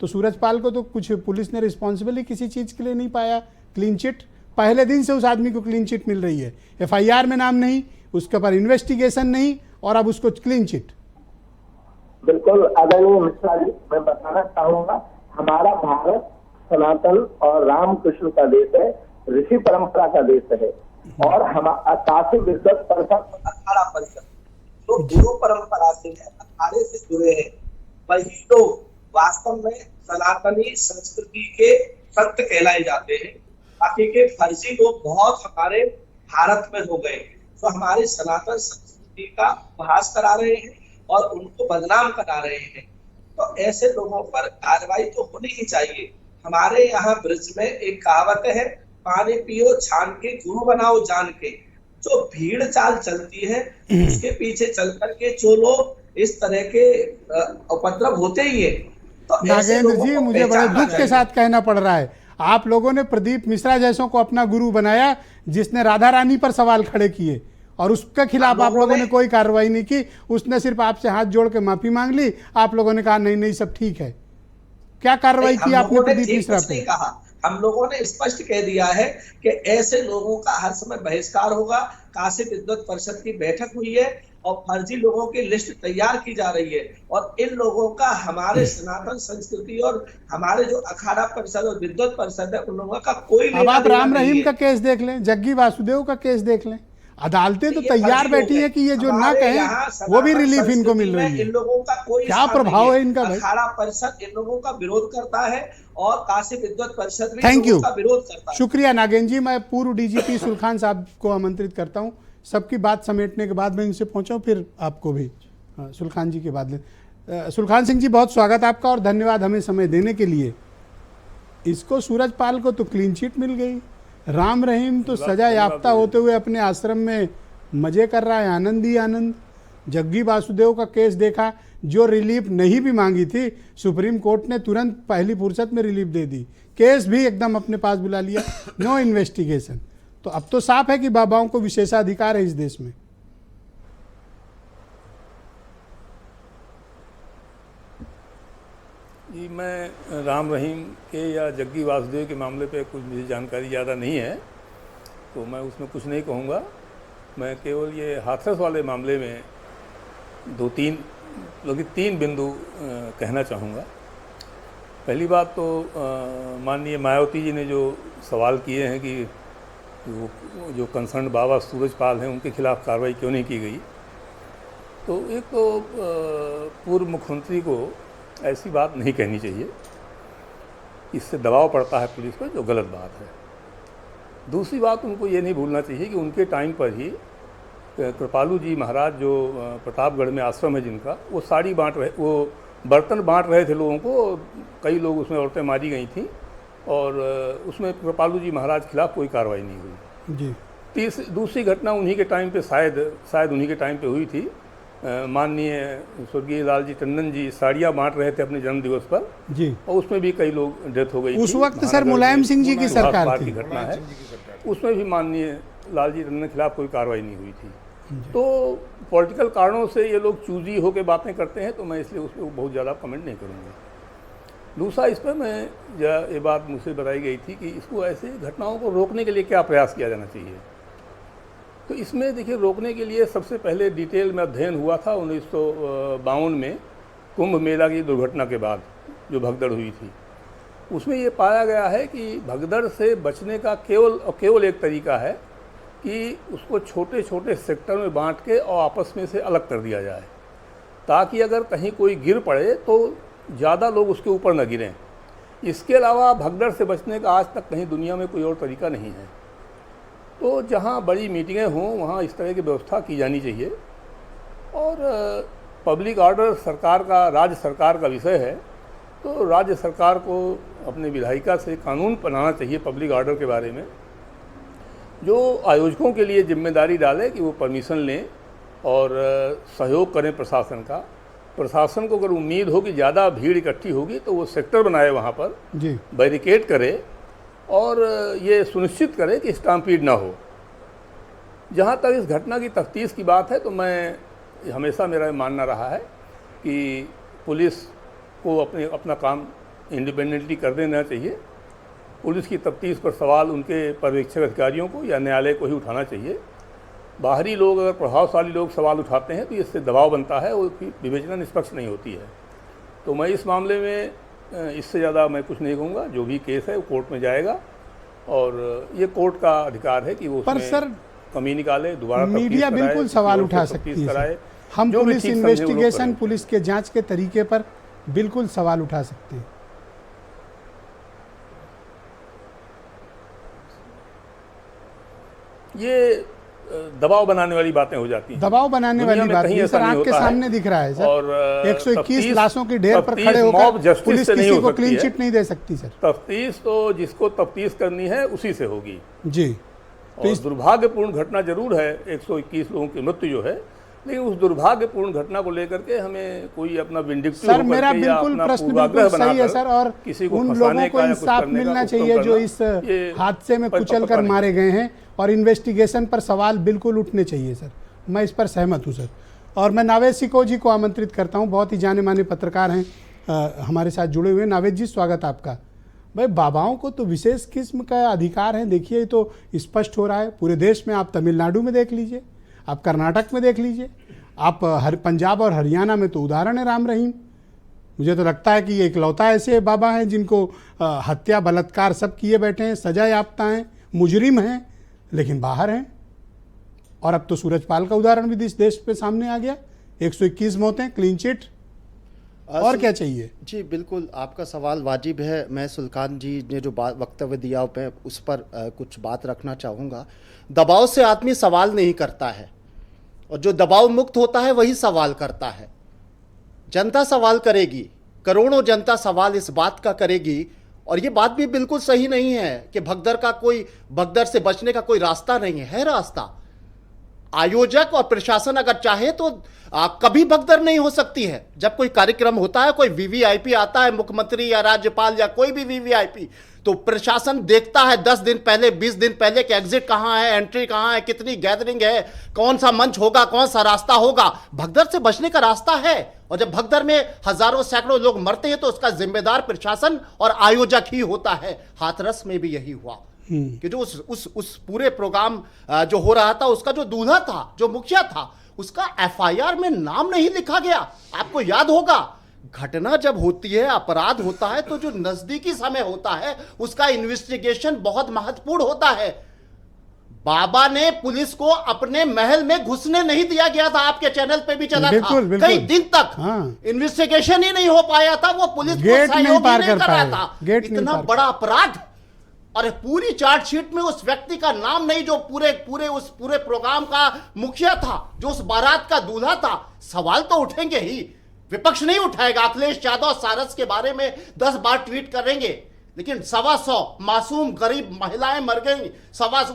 तो सूरजपाल को तो कुछ पुलिस ने रिस्पॉन्सिबल ही किसी चीज़ के लिए नहीं पाया। क्लीन चिट, पहले दिन से उस आदमी को क्लीन चिट मिल रही है। FIR में नाम नहीं, उसके ऊपर इन्वेस्टिगेशन नहीं, और अब उसको क्लीन चिट। बिल्कुल आदरणीय मिश्रा जी, मैं बताना चाहूंगा, हमारा भारत सनातन और रामकृष्ण का देश है, ऋषि परंपरा का देश है। और हमारा काशी विद्वत परिषद, अखाड़ा परिषद जो गुरु परंपरा से अखाड़े से जुड़े हैं, वही लोग वास्तव में सनातनी संस्कृति के संत कहलाए जाते हैं। बाकी के फर्जी लोग बहुत हमारे भारत में हो गए, तो हमारी सनातन संस्कृति का उपहास करा रहे हैं और उनको बदनाम करा रहे हैं। तो ऐसे लोगों पर कार्रवाई तो होनी ही चाहिए। हमारे यहाँ ब्रज में एक कहावत है, पानी पियो छान के, गुरु बनाओ जान के। जो भीड़ चाल चलती है उसके पीछे चल करके जो लोग इस तरह के उपद्रव होते ही है। तो नागेंद्र जी, मुझे बड़े दुख के साथ कहना पड़ रहा है, आप लोगों ने प्रदीप मिश्रा जैसों को अपना गुरु बनाया, जिसने राधा रानी पर सवाल खड़े किए, और उसके खिलाफ आप लोगों ने कोई कार्रवाई नहीं की। उसने सिर्फ आपसे हाथ जोड़ के माफी मांग ली, आप लोगों ने कहा नहीं नहीं सब ठीक है। क्या कार्रवाई की आपने प्रदीप मिश्रा पे? कहा, हम लोगों ने स्पष्ट कह दिया है कि ऐसे लोगों का हर समय बहिष्कार होगा। काशी विद्वत परिषद की बैठक हुई है और फर्जी लोगों की लिस्ट तैयार की जा रही है, और इन लोगों का हमारे सनातन संस्कृति और हमारे जो अखाड़ा परिषद और विद्वत परिषद है, उन लोगों का कोई अब आप राम रहीम का केस देख लें, जग्गी वासुदेव का केस देख लें, अदालतें तो तैयार बैठी है कि ये जो ना कहें वो भी रिलीफ इनको मिल रही है। इन लोगों का कोई क्या प्रभाव है इनका भाई? अखाड़ा परिषद इन लोगों का विरोध करता है और काशी विद्वत परिषद भी थैंक यू, का विरोध करता है। शुक्रिया नागेंद्र जी। मैं पूर्व DGP सुलखान साहब को आमंत्रित करता हूँ। सबकी बात समेटने के बाद मैं इनसे पहुँचाऊँ, फिर आपको भी सुलखान जी की बात लें। सुलखान सिंह जी, बहुत स्वागत आपका और धन्यवाद हमें समय देने के लिए। इसको सूरजपाल को तो क्लीन चिट मिल गई, राम रहीम तो सजा याफ्ता होते हुए अपने आश्रम में मजे कर रहा है, आनंद ही आनंद। जग्गी वासुदेव का केस देखा, जो रिलीफ नहीं भी मांगी थी, सुप्रीम कोर्ट ने तुरंत पहली फुर्सत में रिलीफ दे दी, केस भी एकदम अपने पास बुला लिया, नो इन्वेस्टिगेशन। तो अब तो साफ है कि बाबाओं को विशेषाधिकार है इस देश में। जी, मैं राम रहीम के या जग्गी वासुदेव के मामले पे कुछ मुझे जानकारी ज़्यादा नहीं है, तो मैं उसमें कुछ नहीं कहूँगा। मैं केवल ये हाथरस वाले मामले में तीन बिंदु कहना चाहूँगा। पहली बात तो माननीय मायावती जी ने जो सवाल किए हैं कि वो जो कंसर्न बाबा सूरजपाल हैं उनके खिलाफ़ कार्रवाई क्यों नहीं की गई, तो एक तो पूर्व मुख्यमंत्री को ऐसी बात नहीं कहनी चाहिए, इससे दबाव पड़ता है पुलिस पर, जो गलत बात है। दूसरी बात, उनको ये नहीं भूलना चाहिए कि उनके टाइम पर ही कृपालू जी महाराज, जो प्रतापगढ़ में आश्रम है जिनका, वो साड़ी बांट रहे, वो बर्तन बांट रहे थे लोगों को, कई लोग उसमें औरतें मारी गई थी और उसमें कृपालू जी महाराज के खिलाफ कोई कार्रवाई नहीं हुई जी। दूसरी घटना उन्हीं के टाइम पे शायद उन्हीं के टाइम पे हुई थी। माननीय स्वर्गीय लालजी टंडन जी साड़ियाँ बांट रहे थे अपने जन्म दिवस पर जी, और उसमें भी कई लोग डेथ हो गई उस वक्त सर मुलायम सिंह जी की सरकार की घटना है, उसमें भी माननीय लालजी टंडन के खिलाफ कोई कार्रवाई नहीं हुई थी। तो पॉलिटिकल कारणों से ये लोग चूजी होकर बातें करते हैं, तो मैं इसलिए उस पर बहुत ज़्यादा कमेंट नहीं करूँगा। दूसरा, इस पर ये बात मुझसे बताई गई थी कि इसको ऐसे घटनाओं को रोकने के लिए क्या प्रयास किया जाना चाहिए। तो इसमें देखिए, रोकने के लिए सबसे पहले डिटेल में अध्ययन हुआ था 1952 में कुंभ मेला की दुर्घटना के बाद जो भगदड़ हुई थी। उसमें ये पाया गया है कि भगदड़ से बचने का केवल एक तरीका है कि उसको छोटे छोटे सेक्टर में बांट के और आपस में से अलग कर दिया जाए, ताकि अगर कहीं कोई गिर पड़े तो ज़्यादा लोग उसके ऊपर न गिरें। इसके अलावा भगदड़ से बचने का आज तक कहीं दुनिया में कोई और तरीका नहीं है। तो जहाँ बड़ी मीटिंगें हों वहाँ इस तरह की व्यवस्था की जानी चाहिए। और पब्लिक ऑर्डर राज्य सरकार का विषय है, तो राज्य सरकार को अपने विधायिका से कानून बनाना चाहिए पब्लिक ऑर्डर के बारे में, जो आयोजकों के लिए जिम्मेदारी डाले कि वो परमिशन लें और सहयोग करें प्रशासन का। प्रशासन को अगर उम्मीद हो कि ज़्यादा भीड़ इकट्ठी होगी तो वो सेक्टर बनाए वहाँ पर जी, बैरिकेड करे और ये सुनिश्चित करे कि स्टाम्पीड ना हो। जहाँ तक इस घटना की तफ्तीश की बात है, तो हमेशा मेरा मानना रहा है कि पुलिस को अपना काम इंडिपेंडेंटली कर देना चाहिए। पुलिस की तफ्तीश पर सवाल उनके पर्यवेक्षक अधिकारियों को या न्यायालय को ही उठाना चाहिए। बाहरी लोग, अगर प्रभावशाली लोग सवाल उठाते हैं तो इससे दबाव बनता है, उसकी विवेचना निष्पक्ष नहीं होती है। तो मैं इस मामले में इससे ज़्यादा मैं कुछ नहीं कहूँगा। जो भी केस है वो कोर्ट में जाएगा और ये कोर्ट का अधिकार है कि वो पर सर कमी निकाले, दोबारा मीडिया बिल्कुल सवाल उठा सकती है। हम पुलिस इन्वेस्टिगेशन, पुलिस के जांच के तरीके पर बिल्कुल सवाल उठा सकते हैं। ये दबाव बनाने वाली बातें हो जाती हैं। दबाव बनाने वाली बात नहीं सर, आंख के सामने दिख रहा है सर। और 121 लाशों की ढेर पर खड़े होकर पुलिस किसी को क्लीन चिट नहीं दे सकती सर। तफ्तीश तो जिसको तफ्तीश करनी है उसी से होगी जी। तो दुर्भाग्यपूर्ण घटना जरूर है 121 लोगों की मृत्यु जो है, लेकिन उस दुर्भाग्यपूर्ण घटना को लेकर के हमें कोई अपना विंडिक्टिव सर, मेरा बिल्कुल प्रश्न बिल्कुल सही है सर। और उन लोगों को इंसाफ मिलना चाहिए जो इस हादसे में कुचल कर मारे गए हैं, और इन्वेस्टिगेशन पर सवाल बिल्कुल उठने चाहिए सर। मैं इस पर सहमत हूँ सर। और मैं नावेद सिको जी को आमंत्रित करता हूँ, बहुत ही जाने माने पत्रकार हैं हमारे साथ जुड़े हुए। नावेद जी, स्वागत आपका। भाई, बाबाओं को तो विशेष किस्म का अधिकार है। देखिए, तो स्पष्ट हो रहा है पूरे देश में। आप तमिलनाडु में देख लीजिए, आप कर्नाटक में देख लीजिए, आप पंजाब और हरियाणा में तो उदाहरण है राम रहीम। मुझे तो लगता है कि ये इकलौता ऐसे बाबा हैं जिनको हत्या बलात्कार सब किए बैठे हैं, सजा याफ्ता हैं, मुजरिम हैं, लेकिन बाहर हैं। और अब तो सूरजपाल का उदाहरण भी इस देश पे सामने आ गया। 121 मौतें, क्लीन चिट, और क्या चाहिए? जी बिल्कुल, आपका सवाल वाजिब है। मैं सुल्तान जी ने जो वक्तव्य दिया मैं उस पर कुछ बात रखना चाहूँगा। दबाव से आदमी सवाल नहीं करता है, और जो दबाव मुक्त होता है वही सवाल करता है। जनता सवाल करेगी, करोड़ों जनता सवाल इस बात का करेगी। और ये बात भी बिल्कुल सही नहीं है कि भगदड़ से बचने का कोई रास्ता नहीं है रास्ता। आयोजक और प्रशासन अगर चाहे तो कभी भगदड़ नहीं हो सकती है। जब कोई कार्यक्रम होता है, कोई वीवीआईपी आता है, मुख्यमंत्री या राज्यपाल या कोई भी वीवीआईपी, तो प्रशासन देखता है 10 दिन पहले, 20 दिन पहले कि एग्जिट कहां है, एंट्री कहां है, कितनी गैदरिंग है, कौन सा मंच होगा, कौन सा रास्ता होगा। भगदड़ से बचने का रास्ता है। और जब भगदड़ में हजारों सैकड़ों लोग मरते हैं तो उसका जिम्मेदार प्रशासन और आयोजक ही होता है। हाथरस में भी यही हुआ कि जो उस पूरे प्रोग्राम जो हो रहा था, उसका जो दूल्हा था, जो मुखिया था, उसका एफआईआर में नाम नहीं लिखा गया। आपको याद होगा, घटना जब होती है, अपराध होता है, तो जो नजदीकी समय होता है उसका इन्वेस्टिगेशन बहुत महत्वपूर्ण होता है। बाबा ने पुलिस को अपने महल में घुसने नहीं दिया गया था, आपके चैनल पे भी चला था। कई दिन तक इन्वेस्टिगेशन ही नहीं हो पाया था, वो पुलिस को सहयोग ही नहीं कर रहा था। इतना बड़ा अपराध, और पूरी चार्जशीट में उस व्यक्ति का नाम नहीं जो उस पूरे प्रोग्राम का मुखिया था, जो उस बारात का दूल्हा था। सवाल तो उठेंगे ही विपक्ष नहीं उठाएगा। अखिलेश यादव सारस के बारे में 10 बार ट्वीट करेंगे, लेकिन 125 मासूम गरीब महिलाएं मर गई,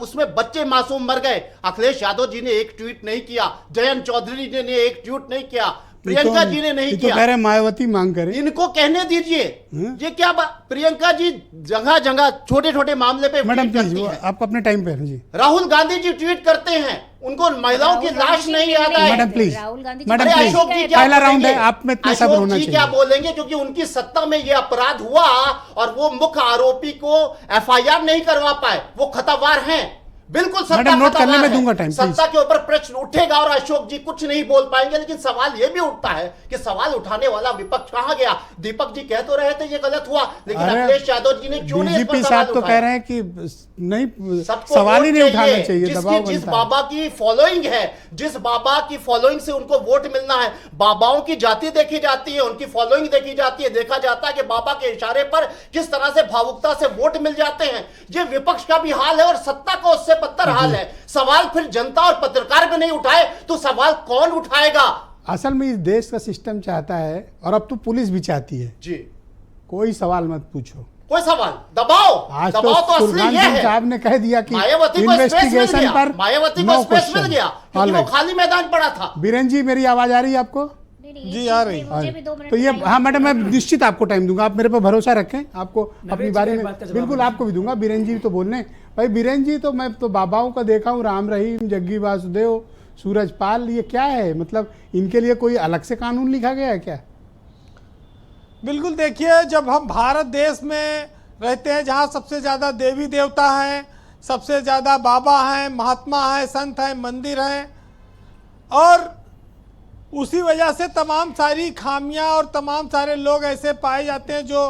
उसमें बच्चे मासूम मर गए। अखिलेश यादव जी ने एक ट्वीट नहीं किया, जयंत चौधरी जी ने एक ट्वीट नहीं किया, प्रियंका जी ने नहीं किया। कह रहे मायावती मांग करें, इनको कहने दीजिए। ये क्या प्रियंका जी जगह जगह छोटे छोटे मामले पे मैडम प्लीज आप अपने टाइम पे जी। राहुल गांधी जी ट्वीट करते हैं, उनको महिलाओं की लाश नहीं याद आई। Madam please, madam please, Ashok ji पहला राउंड है, आप में इतना सब्र होना चाहिए। क्या बोलेंगे, क्योंकि उनकी सत्ता में ये अपराध हुआ और वो मुख्य आरोपी को FIR नहीं करवा पाए, वो खतावार हैं। बिल्कुल सत्ता नोट करने में दूंगा टाइम, सत्ता के ऊपर प्रश्न उठेगा और अशोक जी कुछ नहीं बोल पाएंगे। लेकिन सवाल यह भी उठता है कि सवाल उठाने वाला विपक्ष कहां गया? दीपक जी कह तो रहे थे ये गलत हुआ, लेकिन अखिलेश यादव जी ने क्यों नहीं? बीजेपी साहब तो कह रहे हैं कि नहीं, सवाल ही नहीं उठाना चाहिए। दबाव जिस बाबा की फॉलोइंग है, जिस बाबा की फॉलोइंग से उनको वोट मिलना है, बाबाओं की जाति देखी जाती है, उनकी फॉलोइंग देखी जाती है, देखा जाता है कि बाबा के इशारे पर किस तरह से भावुकता से वोट मिल जाते हैं। ये विपक्ष का भी हाल है और सत्ता का उससे बदतर हाल है। सवाल फिर जनता और पत्रकार भी नहीं उठाए तो सवाल कौन उठाएगा? असल में इस देश का सिस्टम चाहता है, और अब तो पुलिस भी चाहती है जी, कोई सवाल मत पूछो, कोई सवाल दबाओ। आज दबाव तो असली ये है। साहब ने कह दिया कि मायावती को इन्वेस्टिगेशन पर मायावती को स्पेस मिल गया क्योंकि वो खाली मैदान पड़ा था। बीरेन जी मेरी आवाज आ रही है आपको? जी आ रही। तो ये हाँ मैडम, मैं निश्चित आपको टाइम दूंगा, आप मेरे पर भरोसा रखें, आपको अपनी बारे में बिल्कुल आपको भी दूंगा। बीरेन जी तो बोलने भाई, बीरेन जी तो मैं तो बाबाओं का देखा हूँ, राम रहीम, जग्गी वासुदेव, सूरजपाल, ये क्या है? मतलब इनके लिए कोई अलग से कानून लिखा गया है क्या? बिल्कुल, देखिए जब हम भारत देश में रहते हैं जहाँ सबसे ज़्यादा देवी देवता हैं, सबसे ज़्यादा बाबा हैं, महात्मा हैं, संत हैं, मंदिर हैं, और उसी वजह से तमाम सारी खामियां और तमाम सारे लोग ऐसे पाए जाते हैं जो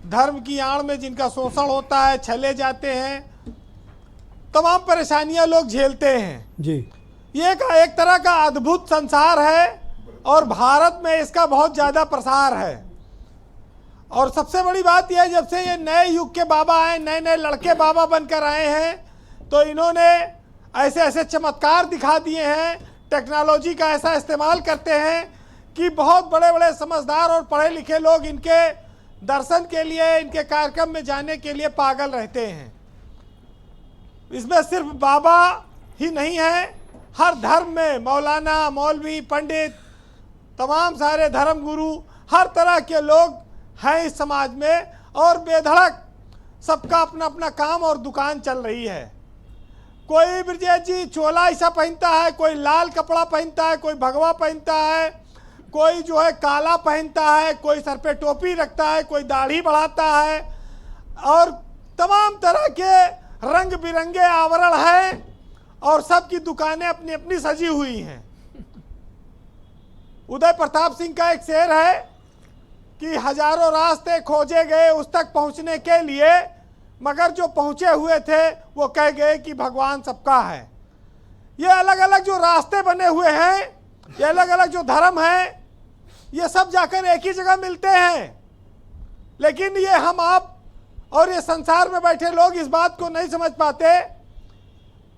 धर्म की आड़ में जिनका शोषण होता है, छले जाते हैं, तमाम परेशानियां लोग झेलते हैं जी। ये एक तरह का अद्भुत संसार है और भारत में इसका बहुत ज़्यादा प्रसार है। और सबसे बड़ी बात यह है, जब से ये नए युग के बाबा आए, नए नए लड़के बाबा बनकर आए हैं, तो इन्होंने ऐसे ऐसे चमत्कार दिखा दिए हैं, टेक्नोलॉजी का ऐसा इस्तेमाल करते हैं कि बहुत बड़े बड़े समझदार और पढ़े लिखे लोग इनके दर्शन के लिए, इनके कार्यक्रम में जाने के लिए पागल रहते हैं। इसमें सिर्फ बाबा ही नहीं है, हर धर्म में मौलाना, मौलवी, पंडित, तमाम सारे धर्म गुरु, हर तरह के लोग हैं इस समाज में, और बेधड़क सबका अपना अपना काम और दुकान चल रही है। कोई ब्रजेश जी चोला ऐसा पहनता है, कोई लाल कपड़ा पहनता है, कोई भगवा पहनता है, कोई जो है काला पहनता है, कोई सर पे टोपी रखता है, कोई दाढ़ी बढ़ाता है, और तमाम तरह के रंग बिरंगे आवरण हैं, और सबकी दुकानें अपनी अपनी सजी हुई हैं। उदय प्रताप सिंह का एक शेर है कि हजारों रास्ते खोजे गए उस तक पहुंचने के लिए, मगर जो पहुंचे हुए थे वो कह गए कि भगवान सबका है। ये अलग अलग जो रास्ते बने हुए हैं, ये अलग अलग जो धर्म हैं, ये सब जाकर एक ही जगह मिलते हैं। लेकिन ये हम आप और ये संसार में बैठे लोग इस बात को नहीं समझ पाते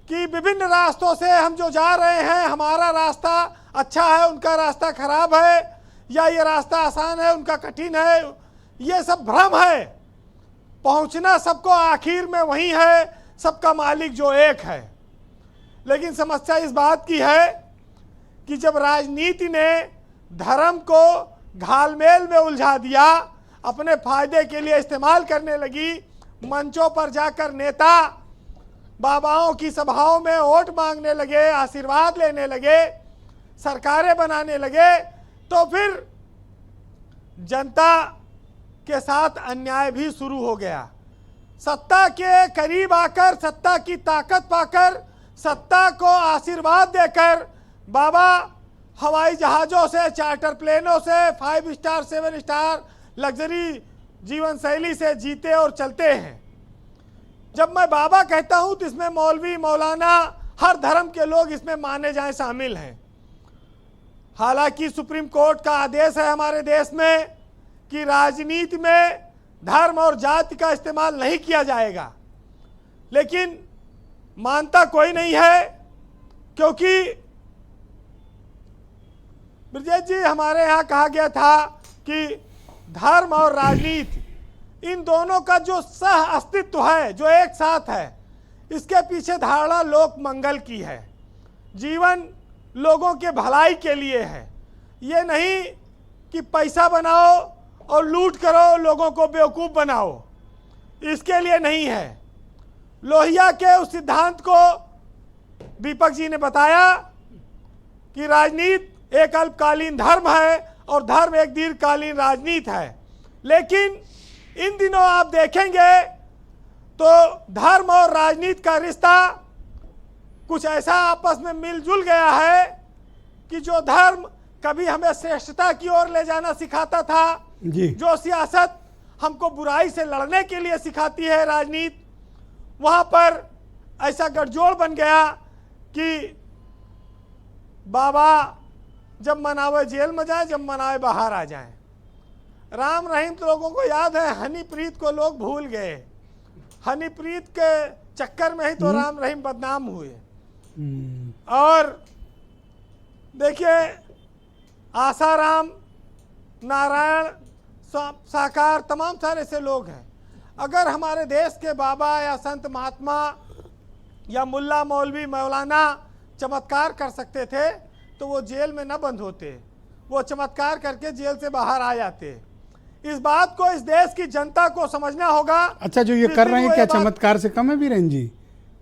कि विभिन्न रास्तों से हम जो जा रहे हैं, हमारा रास्ता अच्छा है, उनका रास्ता खराब है, या ये रास्ता आसान है, उनका कठिन है, ये सब भ्रम है। पहुंचना सबको आखिर में वही है, सबका मालिक जो एक है। लेकिन समस्या इस बात की है कि जब राजनीति ने धर्म को घालमेल में उलझा दिया, अपने फायदे के लिए इस्तेमाल करने लगी, मंचों पर जाकर नेता बाबाओं की सभाओं में वोट मांगने लगे, आशीर्वाद लेने लगे, सरकारें बनाने लगे, तो फिर जनता के साथ अन्याय भी शुरू हो गया। सत्ता के करीब आकर, सत्ता की ताकत पाकर, सत्ता को आशीर्वाद देकर बाबा हवाई जहाज़ों से, चार्टर प्लेनों से, 5 स्टार 7 स्टार लग्जरी जीवन शैली से जीते और चलते हैं। जब मैं बाबा कहता हूं तो इसमें मौलवी, मौलाना, हर धर्म के लोग इसमें माने जाएं शामिल हैं। हालांकि सुप्रीम कोर्ट का आदेश है हमारे देश में कि राजनीति में धर्म और जाति का इस्तेमाल नहीं किया जाएगा, लेकिन मानता कोई नहीं है, क्योंकि ब्रजेश जी, हमारे यहाँ कहा गया था कि धर्म और राजनीति, इन दोनों का जो सह अस्तित्व है, जो एक साथ है, इसके पीछे धारणा लोक मंगल की है। जीवन लोगों के भलाई के लिए है, ये नहीं कि पैसा बनाओ और लूट करो, लोगों को बेवकूफ़ बनाओ, इसके लिए नहीं है। लोहिया के उस सिद्धांत को दीपक जी ने बताया कि राजनीति एक अल्पकालीन धर्म है और धर्म एक दीर्घकालीन राजनीति है। लेकिन इन दिनों आप देखेंगे तो धर्म और राजनीति का रिश्ता कुछ ऐसा आपस में मिलजुल गया है कि जो धर्म कभी हमें श्रेष्ठता की ओर ले जाना सिखाता था, जो सियासत हमको बुराई से लड़ने के लिए सिखाती है राजनीति, वहाँ पर ऐसा गठजोड़ बन गया कि बाबा जब मनावे जेल में जाए, जब मनावे बाहर आ जाए। राम रहीम तो लोगों को याद है, हनीप्रीत को लोग भूल गए। हनीप्रीत के चक्कर में ही तो राम रहीम बदनाम हुए। और देखिए, आसाराम, नारायण, साकार, तमाम सारे से लोग हैं। अगर हमारे देश के बाबा या संत महात्मा या मुल्ला मौलवी मौलाना चमत्कार कर सकते थे तो वो जेल में न बंद होते, वो चमत्कार करके जेल से बाहर आ जाते। इस बात को इस देश की जनता को समझना होगा। अच्छा, जो ये कर रहे हैं क्या चमत्कार से कम है वीरेन जी?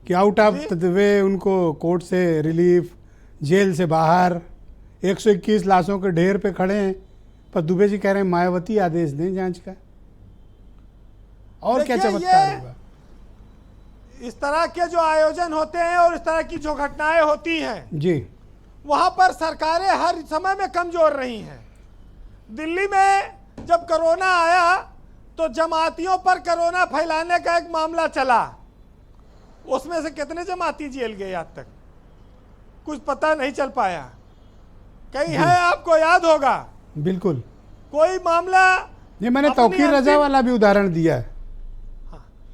कि आउट ऑफ द वे उनको कोर्ट से रिलीफ, जेल से बाहर, 121 लाशों के ढेर पे खड़े हैं, पर दुबे जी कह रहे हैं मायावती आदेश दें जांच का। और क्या चमत्कार होगा? इस तरह के जो आयोजन होते हैं और इस तरह की जो घटनाएं होती हैं जी, वहां पर सरकारें हर समय में कमजोर रही हैं। दिल्ली में जब कोरोना आया तो जमातियों पर कोरोना फैलाने का एक मामला चला, उसमें से कितने जमाती जेल गए आज तक कुछ पता नहीं चल पाया। कहीं है, आपको याद होगा बिल्कुल कोई मामला। ये मैंने तौकीर रजा वाला भी उदाहरण दिया है।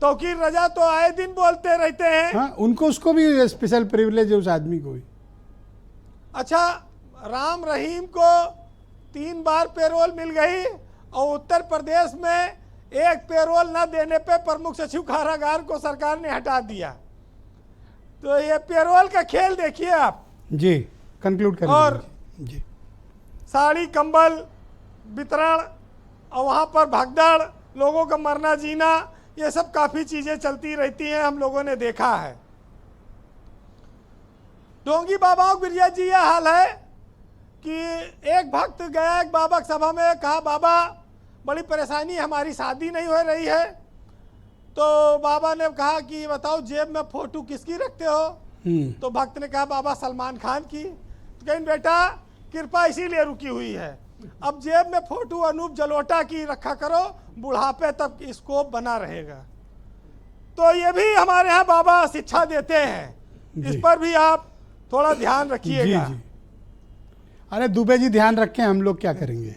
तौकीर रजा तो आए दिन बोलते रहते हैं। हाँ, उनको, उसको भी स्पेशल प्रिविलेज है उस आदमी को भी। अच्छा, राम रहीम को 3 बार पेरोल मिल गई और उत्तर प्रदेश में एक पेरोल न देने पे प्रमुख सचिव कारागार को सरकार ने हटा दिया। तो ये पेरोल का खेल देखिए आप जी। कंक्लूड करें। और जी, साड़ी कंबल वितरण और वहाँ पर भगदड़, लोगों का मरना जीना, ये सब काफ़ी चीज़ें चलती रहती हैं, हम लोगों ने देखा है। ढोंगी बाबाओं बिरजा जी यह हाल है कि एक भक्त गया एक बाबा की सभा में, कहा बाबा बड़ी परेशानी, हमारी शादी नहीं हो रही है। तो बाबा ने कहा कि बताओ जेब में फोटो किसकी रखते हो? तो भक्त ने कहा बाबा सलमान खान की। तो कहीं बेटा कृपा इसीलिए रुकी हुई है, अब जेब में फोटो अनूप जलोटा की रखा करो, बुढ़ापे तक स्कोप बना रहेगा। तो ये भी हमारे यहाँ बाबा शिक्षा देते हैं, इस पर भी आप थोड़ा ध्यान रखिएगा। अरे दुबे जी ध्यान रखें, हम लोग क्या करेंगे?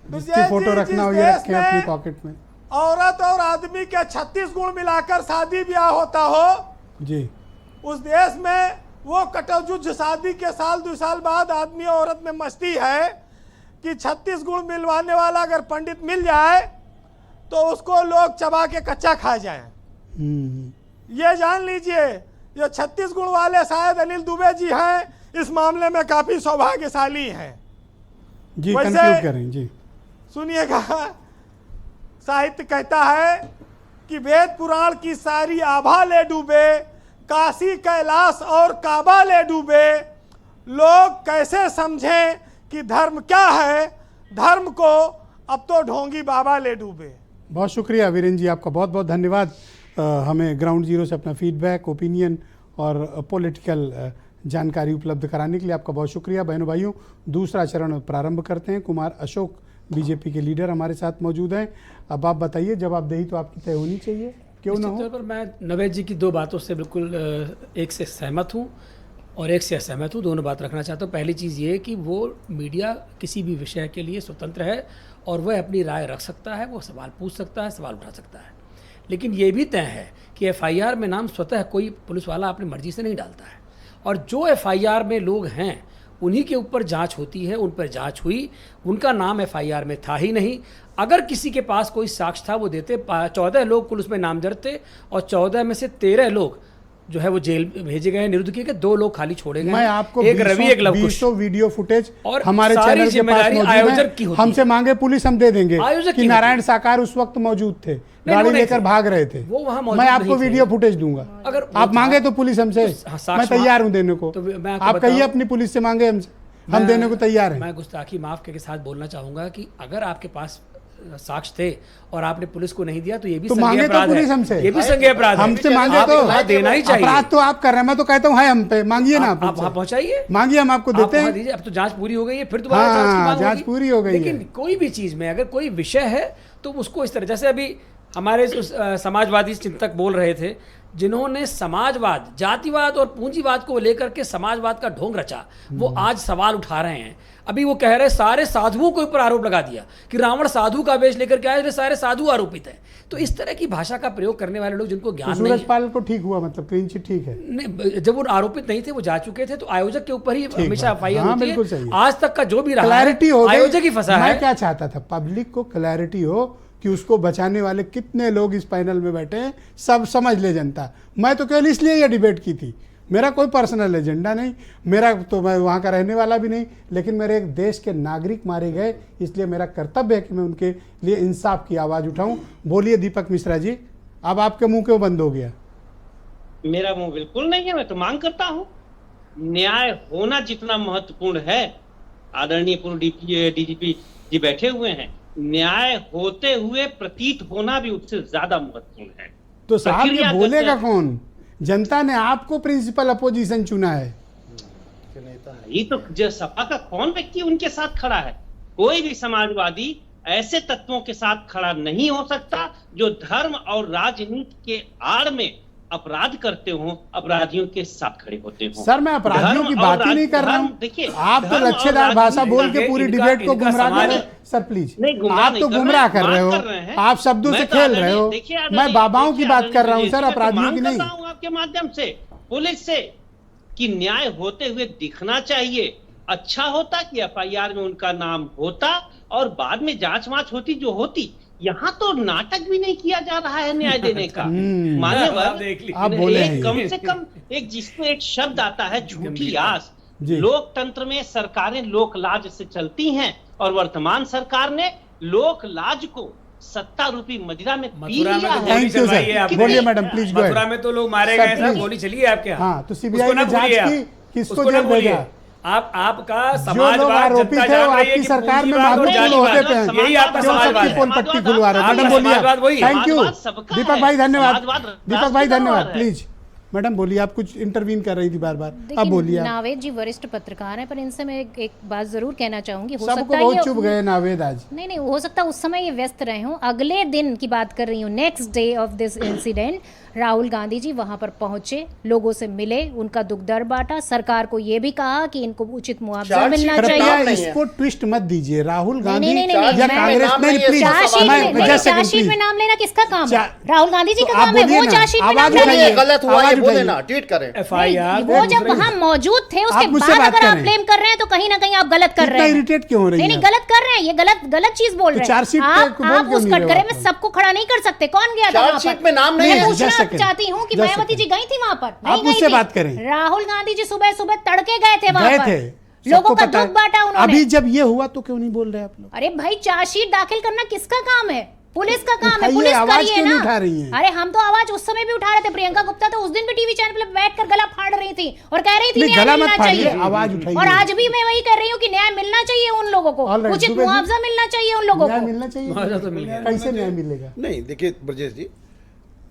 जिसकी फोटो रखना हो ये रखें अपनी पॉकेट में। औरत और आदमी के 36 गुण मिलाकर शादी ब्याह होता हो जी, उस देश में वो कटौजुज शादी के साल 2 साल बाद आदमी और औरत में मस्ती है कि 36 गुण मिलवाने वाला अगर पंडित मिल जाए तो उसको लोग चबा के कच्चा खा जाए। ये जान लीजिए, ये 36 गुण वाले शायद अनिल दुबे जी हैं, इस मामले में काफी सौभाग्यशाली हैं जी। कंक्लूड करें जी। सुनिएगा, साहित्य कहता है कि वेद पुराण की सारी आभा ले डूबे, काशी कैलाश और काबा ले डूबे, लोग कैसे समझें कि धर्म क्या है, धर्म को अब तो ढोंगी बाबा ले डूबे। बहुत शुक्रिया वीरेन जी, आपका बहुत बहुत धन्यवाद। हमें ग्राउंड जीरो से अपना फीडबैक, ओपिनियन और पॉलिटिकल जानकारी उपलब्ध कराने के लिए आपका बहुत शुक्रिया। बहनों भाइयों, दूसरा चरण प्रारंभ करते हैं। कुमार अशोक बीजेपी के लीडर हमारे साथ मौजूद हैं। अब आप बताइए, जवाबदेही तो आपकी तय होनी चाहिए, क्यों ना हो? पर मैं नवेद जी की 2 बातों से बिल्कुल एक से सहमत हूँ और एक से असहमत हूँ। दोनों बात रखना चाहता हूँ। पहली चीज़ ये कि वो मीडिया किसी भी विषय के लिए स्वतंत्र है और वह अपनी राय रख सकता है, वो सवाल पूछ सकता है, सवाल उठा सकता है। लेकिन ये भी तय है कि FIR में नाम स्वतः कोई पुलिस वाला अपनी मर्जी से नहीं डालता है, और जो FIR में लोग हैं उन्हीं के ऊपर जांच होती है, उन पर जांच हुई, उनका नाम एफआईआर में था ही नहीं। अगर किसी के पास कोई साक्ष्य था वो देते। 14 लोग कुल उसमें नामजद थे और 14 में से 13 लोग जो है वो जेल भेजे गए, निरुद्ध किए गए, 2 लोग खाली छोड़े गए। मैं आपको एक रवि, एक लवकुश। वीडियो फुटेज और हमारे सारी चैनल के पास जिम्मेदारी मौजूद आयोजक की है। होती हमसे मांगे पुलिस, हम दे देंगे आयोजक कि की नारायण साकार उस वक्त मौजूद थे, गाड़ी नहीं लेकर थे। भाग रहे थे। वो वहाँ मौजूद मैं आपको नहीं थे। वीडियो फुटेज दूंगा, अगर वो आप था- मांगे तो पुलिस हमसे, साक्ष्य मैं तैयार हूं देने को। तो मैं आपको आप कहिए बताऊं- अपनी पुलिस से मांगे हमसे, हम देने को तैयार हैं। मैं गुस्ताखी माफ के साथ बोलना चाहूंगा कि अगर आपके पास साक्ष्य थे और आपने पुलिस को नहीं दिया तो ये भी तो संज्ञेय मांगे तो अपराध पुलिस है। हमसे, ये भी संज्ञेय अपराध है। हमसे मांगे आप तो वहाँ देना ही चाहिए। अपराध तो आप कर रहे हैं, मैं तो कहता हूँ है हम पे, मांगिए ना आप वहाँ पहुंचाइए, मांगिए, हम आपको देते वहाँ हैं। दीजिए। अब तो जांच पूरी हो गई है, फिर दोबारा हाँ, जांच की मांग जांच होगी। पूरी हो गई है। लेकिन कोई भी चीज में अगर कोई विषय है तो उसको इस तरह, जैसे अभी हमारे समाजवादी चिंतक बोल रहे थे जिन्होंने समाजवाद, जातिवाद और पूंजीवाद को लेकर के समाजवाद का ढोंग रचा, वो आज सवाल उठा रहे हैं। अभी वो कह रहे सारे साधुओं के ऊपर आरोप लगा दिया कि रावण साधु का वेश लेकर के आए, सारे साधु आरोपित हैं। तो इस तरह की भाषा का प्रयोग करने वाले लोग जिनको ज्ञान नहीं है, सूरजपाल को ठीक हुआ, मतलब क्लीन चिट ठीक है। नहीं, जब वो आरोपित नहीं थे वो जा चुके थे, तो आयोजक के ऊपर ही हमेशा एफआईआर हाँ, होती बिल्कुल है। सही है। आज तक का जो भी रहा क्लैरिटी हो है गई। आयोजक ही फंसा है। मैं क्या चाहता था, पब्लिक को क्लैरिटी हो कि उसको बचाने वाले कितने लोग इस पैनल में बैठे हैं, सब समझ ले जनता। मैं तो केवल इसलिए ये डिबेट की थी, मेरा कोई पर्सनल एजेंडा नहीं, मेरा तो मैं वहाँ का रहने वाला भी नहीं, लेकिन मेरे एक देश के नागरिक मारे गए, इसलिए मेरा कर्तव्य है कि मैं उनके लिए इंसाफ की आवाज़ उठाऊं। बोलिए दीपक मिश्रा जी, अब आपके मुंह क्यों बंद हो गया? मेरा मुंह बिल्कुल नहीं है, मैं तो मांग करता हूं न्याय होना जितना महत्वपूर्ण है, आदरणीय पूर्व डीजीपी जी बैठे हुए हैं, न्याय होते हुए प्रतीत होना भी उससे ज्यादा महत्वपूर्ण है। तो साहब ये प्रक्रिया बोलेगा कैसे- कौन? जनता ने आपको प्रिंसिपल अपोजिशन चुना है। ये तो जो सपा का कौन व्यक्ति उनके साथ खड़ा है? कोई भी समाजवादी ऐसे तत्वों के साथ खड़ा नहीं हो सकता जो धर्म और राजनीति के आड़ में अपराध करते हो, अपराधियों के साथ खड़े होते हो। सर मैं अपराधियों की बात ही नहीं कर रहा हूँ। देखिए, आप तो धर्म और लच्छेदार भाषा बोल के इनका- पूरी इनका- डिबेट को इनका गुमराह कर समाज- रहे हैं। सर प्लीज, नहीं, गुमराह आप नहीं तो कर गुमराह रहे, कर रहे मांग कर रहे हो, हैं। आप शब्दों मैं से तो खेल रहे हो। देखिए मैं बाबाओं की बात कर रहा हूँ सर, अपराधियों की नहीं। आपके माध्यम से पुलिस से कि न्याय होते हुए दिखना चाहिए। अच्छा होता कि एफआईआर में उनका नाम होता और बाद में जांच वाच होती जो होती। यहाँ तो नाटक भी नहीं किया जा रहा है न्याय देने का। मान्यवर, आप बोले हैं एक कम से कम एक जिसमें एक शब्द आता है झूठी आस। जी। लोकतंत्र में सरकारें लोक लाज से चलती हैं और वर्तमान सरकार ने लोक लाज को सत्ता रूपी मदिरा में पी मथुरा में लिया तो है। Thank you, चलवाई sir. है आपने। बोलिए madam, please go ahead. Mathura में तो लोग मारे Sir, गए सर, please. गोली चली है आपके यहाँ। हाँ, तो सीबीआई उसको ना ने जांच भूलिए आप। की, किसको उसको ना जेल भूलिए। भेजा? आपका जो लोग समाजवाद आरोपित जनता है जान वो रही है आपकी कि सरकार में पूंजीवाद और माधुपुर जातिवाद, होते हैं, यही आपका क्यों समाजवाद सबकी पोल है। पट्टी खुलवा रहे हैं? आपका मैडम बोलिए। समाजवाद वही है। थैंक यू समाजवाद सबका दीपक है। भाई, धन्यवाद। समाजवाद दीपक भाई राष्ट्र धन्यवाद। का है। प्लीज मैडम बोलिए, आप कुछ इंटरवीन कर रही थी बार बार, अब देखिए, बोलिए आप। नावेद जी वरिष्ठ पत्रकार हैं, पर इनसे मैं एक बात जरूर कहना चाहूंगी। हो सबको सकता है बहुत चुभ गए नावेद आज। नहीं, हो सकता है उस समय ये व्यस्त रहे हों। अगले दिन की बात कर रही हूँ, next day of this incident, Rahul Gandhi ji वहां पर पहुंचे, लोगों से मिले, उनका दुख दर्द बांटा, सरकार को ये भी कहा कि इनको उचित मुआवजा मिलना कृपया चाहिए। इसको ट्विस्ट मत दीजिए। राहुल गांधी नहीं, या कांग्रेस नहीं, प्लीज चार्जशीट में नाम लेना किसका काम है? राहुल गांधी जी का काम है, वो चार्जशीट में नाम उठाइए, लेना। गलत हुआ ये बोले ना, ट्वीट करें। एफआईआर वो जब वहां मौजूद थे उसके आप मुझसे बाद बात अगर आप करें। ब्लेम कर रहे हैं तो कहीं ना कहीं आप गलत कर इतना रहे हैं। इरिटेट क्यों हो रही नहीं, हैं गलत कर रहे हैं, ये गलत चीज बोल रहे चार्जशीट हैं। पे आप बोल क्यों उस नहीं रहे हो कटघरे आप में लोग? सबको खड़ा नहीं कर सकते। कौन गया था वहां चार्जशीट पर? में नाम नहीं मैं है। पूछना just second. चाहती हूँ कि Just मायावती जी second. गई थी वहां पर? आप नहीं गई मुझसे थी। बात करें। राहुल गांधी जी सुबह सुबह तड़के गए थे वहां गए पर, थे, लोगों सबको का पता है। दुख बांटा उन्होंने। अभी जब ये हुआ तो क्यों नहीं बोल रहे आप लोग? अरे भाई, चार्जशीट दाखिल करना किसका काम है? पुलिस का काम है, उठाइए, पुलिस आवाज करिए क्यों ना। नहीं उठा रही हैं? अरे हम तो आवाज उस समय भी उठा रहे थे। प्रियंका गुप्ता तो उस दिन भी टीवी चैनल पे बैठकर गला फाड़ रही थी और कह रही थी नहीं, न्याय गला मिलना मत फाड़िए, चाहिए। आवाज उठाइए। और आज भी मैं वही कर रही हूँ कि न्याय मिलना चाहिए उन लोगों को, All right, उचित दुबे जी। मुआवजा मिलना चाहिए उन लोगों न्याय को। मिलना चाहिए। मुआवजा तो मिल गया। कैसे न्याय मिलेगा? नहीं, देखिए ब्रजेश जी,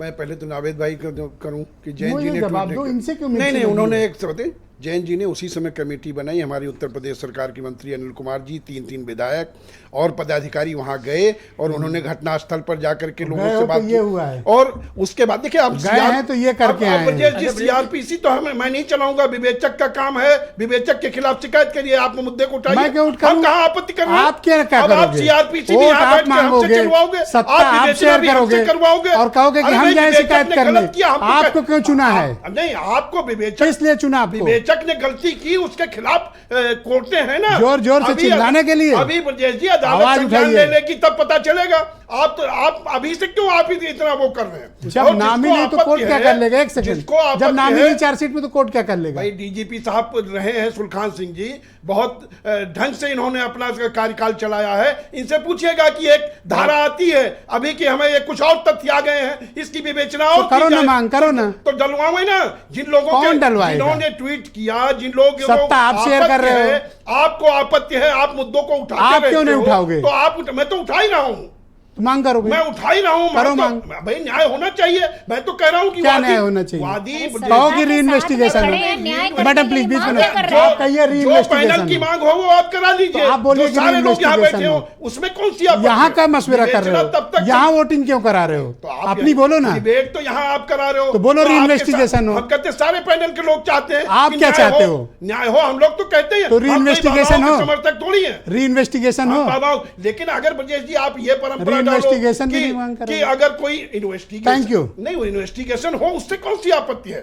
मैं पहले तो नावेद भाई को करूं कि जैन मुझे जी ने जवाब ट्वीट दो, किया। इनसे क्यों नहीं मिक्सिंग नहीं, होती उन्होंने है? एक बताइए, जैन जी ने उसी समय कमेटी बनाई, हमारी उत्तर प्रदेश सरकार के मंत्री अनिल कुमार जी, 3 विधायक और पदाधिकारी वहां गए और उन्होंने घटनास्थल पर जाकर के लोगों गए हो से तो बात ये हुआ है। और उसके बाद देखिए आप गए हैं तो ये करके आए हैं। ब्रजेश जी, सीआरपीसी तो मैं नहीं चलाऊंगा, विवेचक का काम है, विवेचक के खिलाफ शिकायत करिए, आप मुद्दे को उठाइए। मैं क्यों उठ हम करूं? कहाँ आपत्ति कर रहे हैं? आप क्या अब आप करोगे? सीआरपीसी वोट भी यहाँ आप बैठ के हमसे मांगोगे, चलवाओगे, सत्ता आप आप विवेचना शेयर भी हमसे करोगे करवाओगे और कहोगे कि अरे हम भाई, जाए विवेचक शिकायत ने करने। गलत किया, हम तो आपको क्यों चुना है? नहीं, आपको विवेचक किस लिए चुना आपको? विवेचक शिक्षक ने गलती की उसके खिलाफ कोर्टें हैं ना, जोर जोर से चिल्लाने के लिए अभी ब्रजेश जी अदालत संज्ञान ले लेगी तब पता चलेगा। आप अभी से क्यों आप इतना वो कर रहे हैं? जब नाम ही नहीं तो कोर्ट क्या कर लेगा? एक सेकंड, जब नाम ही नहीं चार्जशीट में तो कोर्ट क्या कर लेगा? भाई डीजीपी साहब रहे हैं सुलखान सिंह जी, बहुत ढंग से इन्होंने अपना कार्यकाल चलाया है। इनसे पूछिएगा कि एक धारा आती है अभी कि हमें ये कुछ और तथ्य आ गए हैं, इसकी विवेचना और करो ना, मांग करो ना, तो डलवाओ ना। जिन लोगों कौन डलवाएगा? जिन्होंने ट्वीट किया, जिन लोग सत्ता आप शेयर कर रहे हो, आपको आपत्ति है, आप मुद्दों को उठाते आप क्यों नहीं उठाओगे? तो आप मैं तो उठा ही रहा हूँ, तो मांग करो, मैं उठा ही रहा हूँ, करो मांग। भाई न्याय होना चाहिए। मैं तो कह रहा हूँ कि क्या न्याय होना चाहिए? वादी कहो कि री इन्वेस्टिगेशन हो। मैडम प्लीज बीच में आप कहिए री पैनल की मांग हो वो आप करा लीजिए। आप बोलिए कि सारे लोग यहाँ बैठे हो, उसमें कौन सी यहाँ का मशवरा कर रहे हो? यहाँ वोटिंग क्यों करा रहे हो? आप नहीं बोलो ना, डिबेट तो यहाँ आप करा रहे हो, तो बोलो री इन्वेस्टिगेशन हो। हम कहते सारे पैनल के लोग चाहते हैं। आप क्या चाहते हो? न्याय हो, हम लोग तो कहते हैं। तो री इन्वेस्टिगेशन हो, समर्थक थोड़ी है, री इन्वेस्टिगेशन हो। लेकिन अगर ब्रजेश जी आप ये परंपरा इन्वेस्टिगेशन कि अगर कोई इन्वेस्टिगेशन, थैंक यू, नहीं वो इन्वेस्टिगेशन हो उससे कौन सी आपत्ति है?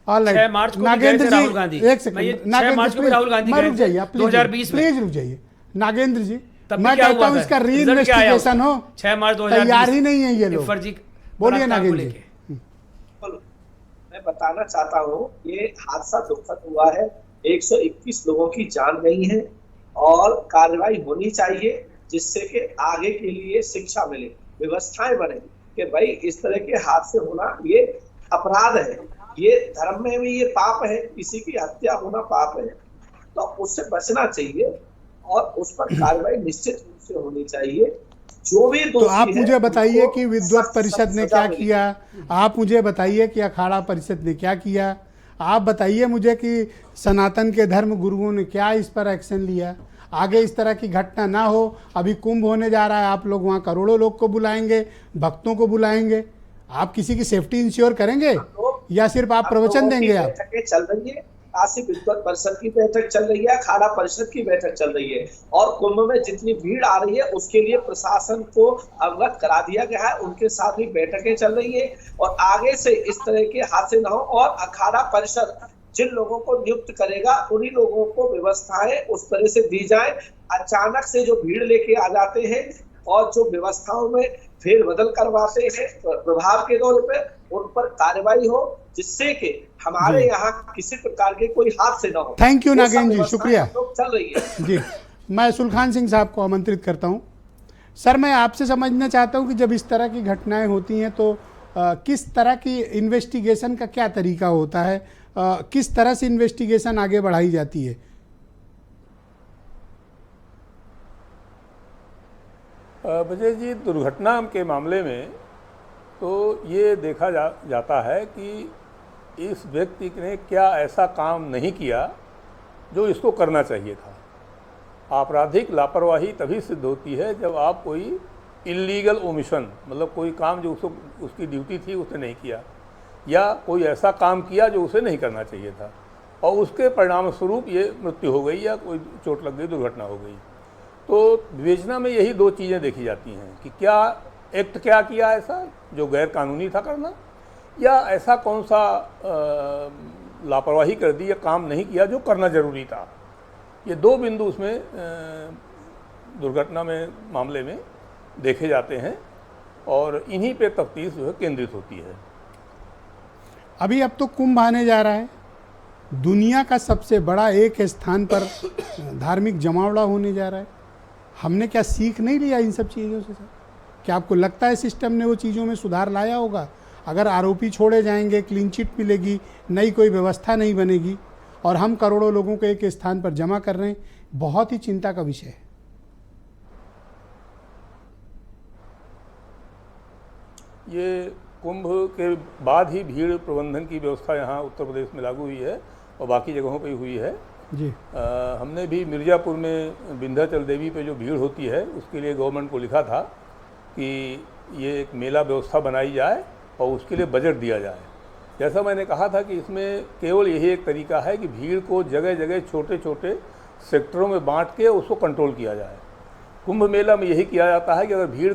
ऑलराइट, 6 मार्च को नागेंद्र राहुल गांधी, एक सेकंड, नागेंद्र जी राहुल गांधी रुक जाइए, 2020 प्लीज रुक जाइए। नागेंद्र जी मैं कहता हूँ इसका री इन्वेस्टिगेशन हो, 6 मार्च 2020 तैयार ही नहीं है ये लोग। बोलिए नागेंद्र जी। मैं बताना चाहता हूँ ये हादसा दुखद हुआ है, 121 लोगों की जान गई है और कार्रवाई होनी चाहिए जिससे कि आगे के लिए शिक्षा मिले, व्यवस्थाएं बने कि भाई इस तरह के हादसे होना ये अपराध है, ये धर्म में भी ये पाप है, किसी की हत्या होना पाप है, तो उससे बचना चाहिए और उस पर कार्रवाई निश्चित रूप से होनी चाहिए। जो भी तो आप मुझे बताइए कि विद्वत परिषद ने क्या किया, आप मुझे बताइए कि अखाड़ा परिषद ने क्या किया, आप बताइए मुझे कि सनातन के धर्म गुरुओं ने क्या इस पर एक्शन लिया। आगे इस तरह की घटना ना हो। अभी कुंभ होने जा रहा है, आप लोग वहाँ करोड़ों लोग को बुलाएंगे, भक्तों को बुलाएंगे, आप किसी की सेफ्टी इंश्योर करेंगे या सिर्फ आप प्रवचन देंगे? आप चल रही है, काशी विद्वत परिषद की बैठक चल रही है, अखाड़ा परिषद की बैठक चल रही है और कुंभ में जितनी भीड़ आ रही है उसके लिए प्रशासन को अवगत करा दिया गया है, उनके साथ भी बैठकें चल रही है और आगे से इस तरह के हादसे न हो। और अखाड़ा परिषद जिन लोगों को नियुक्त करेगा उन्हीं लोगों को व्यवस्थाएं उस तरह से दी जाए। अचानक से जो भीड़ लेके आ जाते हैं और जो व्यवस्थाओं में फेरबदल करवाते हैं प्रभाव के तौर पे, उन पर कार्रवाई हो जिससे कि हमारे यहाँ किसी प्रकार के कोई हादसे न हो। थैंक यू नागेंद्र जी, शुक्रिया। चल रही है जी। मैं सुलखान सिंह साहब को आमंत्रित करता हूँ। सर मैं आपसे समझना चाहता हूँ कि जब इस तरह की घटनाएं होती हैं तो किस तरह की इन्वेस्टिगेशन का क्या तरीका होता है, किस तरह से इन्वेस्टिगेशन आगे बढ़ाई जाती है? ब्रजेश जी, दुर्घटना के मामले में तो ये देखा जाता है कि इस व्यक्ति ने क्या ऐसा काम नहीं किया जो इसको करना चाहिए था। आपराधिक लापरवाही तभी सिद्ध होती है जब आप कोई इल्लीगल ओमिशन, मतलब कोई काम जो उसकी ड्यूटी थी उसने नहीं किया, या कोई ऐसा काम किया जो उसे नहीं करना चाहिए था और उसके परिणाम स्वरूप ये मृत्यु हो गई या कोई चोट लग गई, दुर्घटना हो गई। तो विवेचना में यही दो चीज़ें देखी जाती हैं कि क्या एक्ट क्या किया ऐसा जो गैर कानूनी था करना, या ऐसा कौन सा लापरवाही कर दी या काम नहीं किया जो करना ज़रूरी था। ये दो बिंदु उसमें दुर्घटना में मामले में देखे जाते हैं और इन्हीं पे तफ्तीश जो है केंद्रित होती है। अभी अब तो कुंभ आने जा रहा है, दुनिया का सबसे बड़ा एक स्थान पर धार्मिक जमावड़ा होने जा रहा है। हमने क्या सीख नहीं लिया इन सब चीज़ों से सर? क्या आपको लगता है सिस्टम ने वो चीज़ों में सुधार लाया होगा? अगर आरोपी छोड़े जाएंगे, क्लीन चिट मिलेगी, नई कोई व्यवस्था नहीं बनेगी और हम करोड़ों लोगों को एक स्थान पर जमा कर रहे हैं, बहुत ही चिंता का विषय है। ये कुंभ के बाद ही भीड़ प्रबंधन की व्यवस्था यहाँ उत्तर प्रदेश में लागू हुई है और बाकी जगहों पर हुई है जी। हमने भी मिर्ज़ापुर में विंध्याचल देवी पे जो भीड़ होती है उसके लिए गवर्नमेंट को लिखा था कि ये एक मेला व्यवस्था बनाई जाए और उसके लिए बजट दिया जाए। जैसा मैंने कहा था कि इसमें केवल यही एक तरीका है कि भीड़ को जगह जगह छोटे छोटे सेक्टरों में बांट के उसको कंट्रोल किया जाए। कुंभ मेला में यही किया जाता है कि अगर भीड़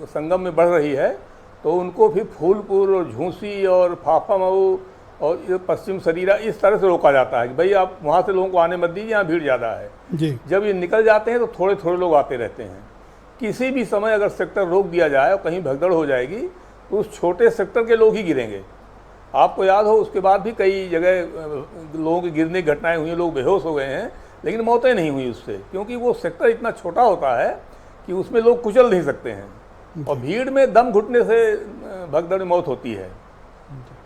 संगम में बढ़ रही है तो उनको फिर फूलपुर और झूंसी और फाफा मऊ और ये पश्चिम सरीरा इस तरह से रोका जाता है कि भाई आप वहाँ से लोगों को आने मत दीजिए, यहाँ भीड़ ज़्यादा है जी। जब ये निकल जाते हैं तो थोड़े थोड़े लोग आते रहते हैं। किसी भी समय अगर सेक्टर रोक दिया जाए और कहीं भगदड़ हो जाएगी तो उस छोटे सेक्टर के लोग ही गिरेंगे। आपको याद हो उसके बाद भी कई जगह लोगों के गिरने की घटनाएं हुई, लोग बेहोश हो गए हैं, लेकिन मौतें नहीं हुई उससे, क्योंकि वो सेक्टर इतना छोटा होता है कि उसमें लोग कुचल नहीं सकते हैं और भीड़ में दम घुटने से भगदड़ में मौत होती है।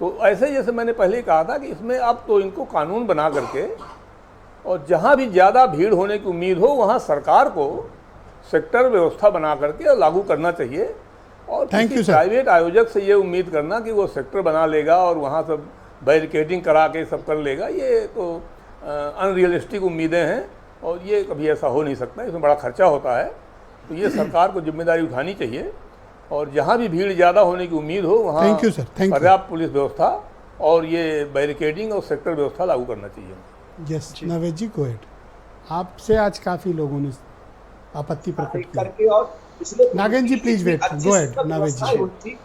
तो ऐसे जैसे मैंने पहले ही कहा था कि इसमें अब तो इनको कानून बना करके और जहाँ भी ज़्यादा भीड़ होने की उम्मीद हो वहाँ सरकार को सेक्टर व्यवस्था बना करके लागू करना चाहिए और किसी प्राइवेट आयोजक से ये उम्मीद करना कि वो सेक्टर बना लेगा और वहाँ सब बैरिकेडिंग करा के सब कर लेगा, ये तो अनरियलिस्टिक उम्मीदें हैं और ये कभी ऐसा हो नहीं सकता। इसमें बड़ा खर्चा होता है, तो ये सरकार को जिम्मेदारी उठानी चाहिए और जहाँ भी भीड़ ज़्यादा होने की उम्मीद हो वहाँ पर्याप्त पुलिस व्यवस्था और ये बैरिकेडिंग और सेक्टर व्यवस्था लागू करना चाहिए। Yes Naved ji, go ahead. आपसे आज काफ़ी लोगों ने आपत्ति प्रकट की। Nagendra ji please wait, go ahead Naved ji.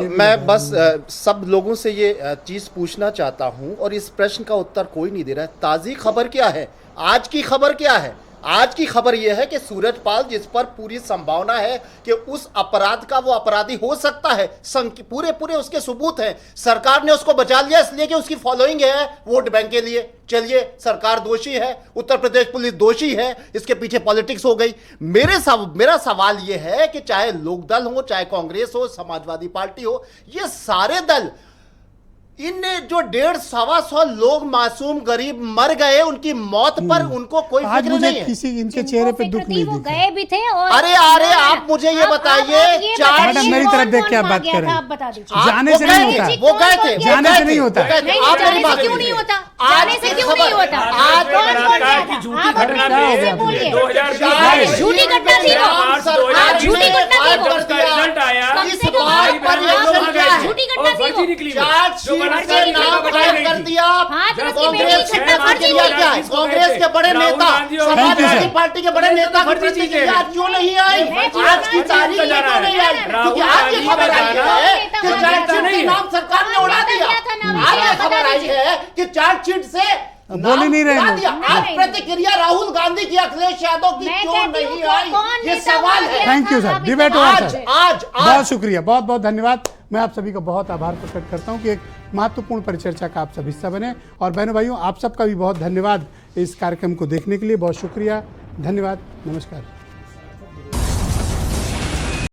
मैं बस सब लोगों से ये चीज़ पूछना चाहता हूं और इस प्रश्न का उत्तर कोई नहीं दे रहा है। ताज़ी खबर क्या है? आज की खबर क्या है? आज की खबर यह है कि सूरजपाल, जिस पर पूरी संभावना है कि उस अपराध का वो अपराधी हो सकता है, पूरे पूरे उसके सबूत हैं, सरकार ने उसको बचा लिया इसलिए कि उसकी फॉलोइंग है वोट बैंक के लिए। चलिए, सरकार दोषी है, उत्तर प्रदेश पुलिस दोषी है, इसके पीछे पॉलिटिक्स हो गई। मेरा सवाल यह है कि चाहे लोकदल हो, चाहे कांग्रेस हो, समाजवादी पार्टी हो, ये सारे दल, इनने जो 150-125 लोग मासूम गरीब मर गए, उनकी मौत पर उनको कोई फिक्र नहीं है। किसी इनके चेहरे पे दुख नहीं वो गए भी थे और अरे आप मुझे ये बताइए, मैडम मेरी तरफ देख के आप बात करें, जाने से नहीं होता, वो गए थे, जाने से नहीं होता, आप मेरी बात क्यों नहीं होता, जाने से क्यों नहीं होता? आज झूठी घटना थी, झूठी घटना थी, झूठी घटना थी, कर दिया कांग्रेस के बड़े नेता, समाजवादी पार्टी के बड़े नेता आज क्यों नहीं आई? आज की तारीख में क्यों नहीं आई? क्योंकि आज ये खबर आई है कि चार्जशीट के नाम सरकार ने उड़ा दिया। आज ये खबर आई है कि चार्जशीट से बोल ही नहीं रहे। आज प्रतिक्रिया राहुल गांधी की, अखिलेश यादव की क्यों नहीं आई? ये सवाल है। थैंक यू सर, डिबेट हुआ सर, आज बहुत शुक्रिया, बहुत बहुत धन्यवाद। मैं आप सभी का बहुत आभार प्रकट करता हूं कि एक महत्वपूर्ण परिचर्चा का आप सब हिस्सा बने। और बहनों भाइयों, आप सबका भी बहुत धन्यवाद इस कार्यक्रम को देखने के लिए। बहुत शुक्रिया, धन्यवाद, नमस्कार।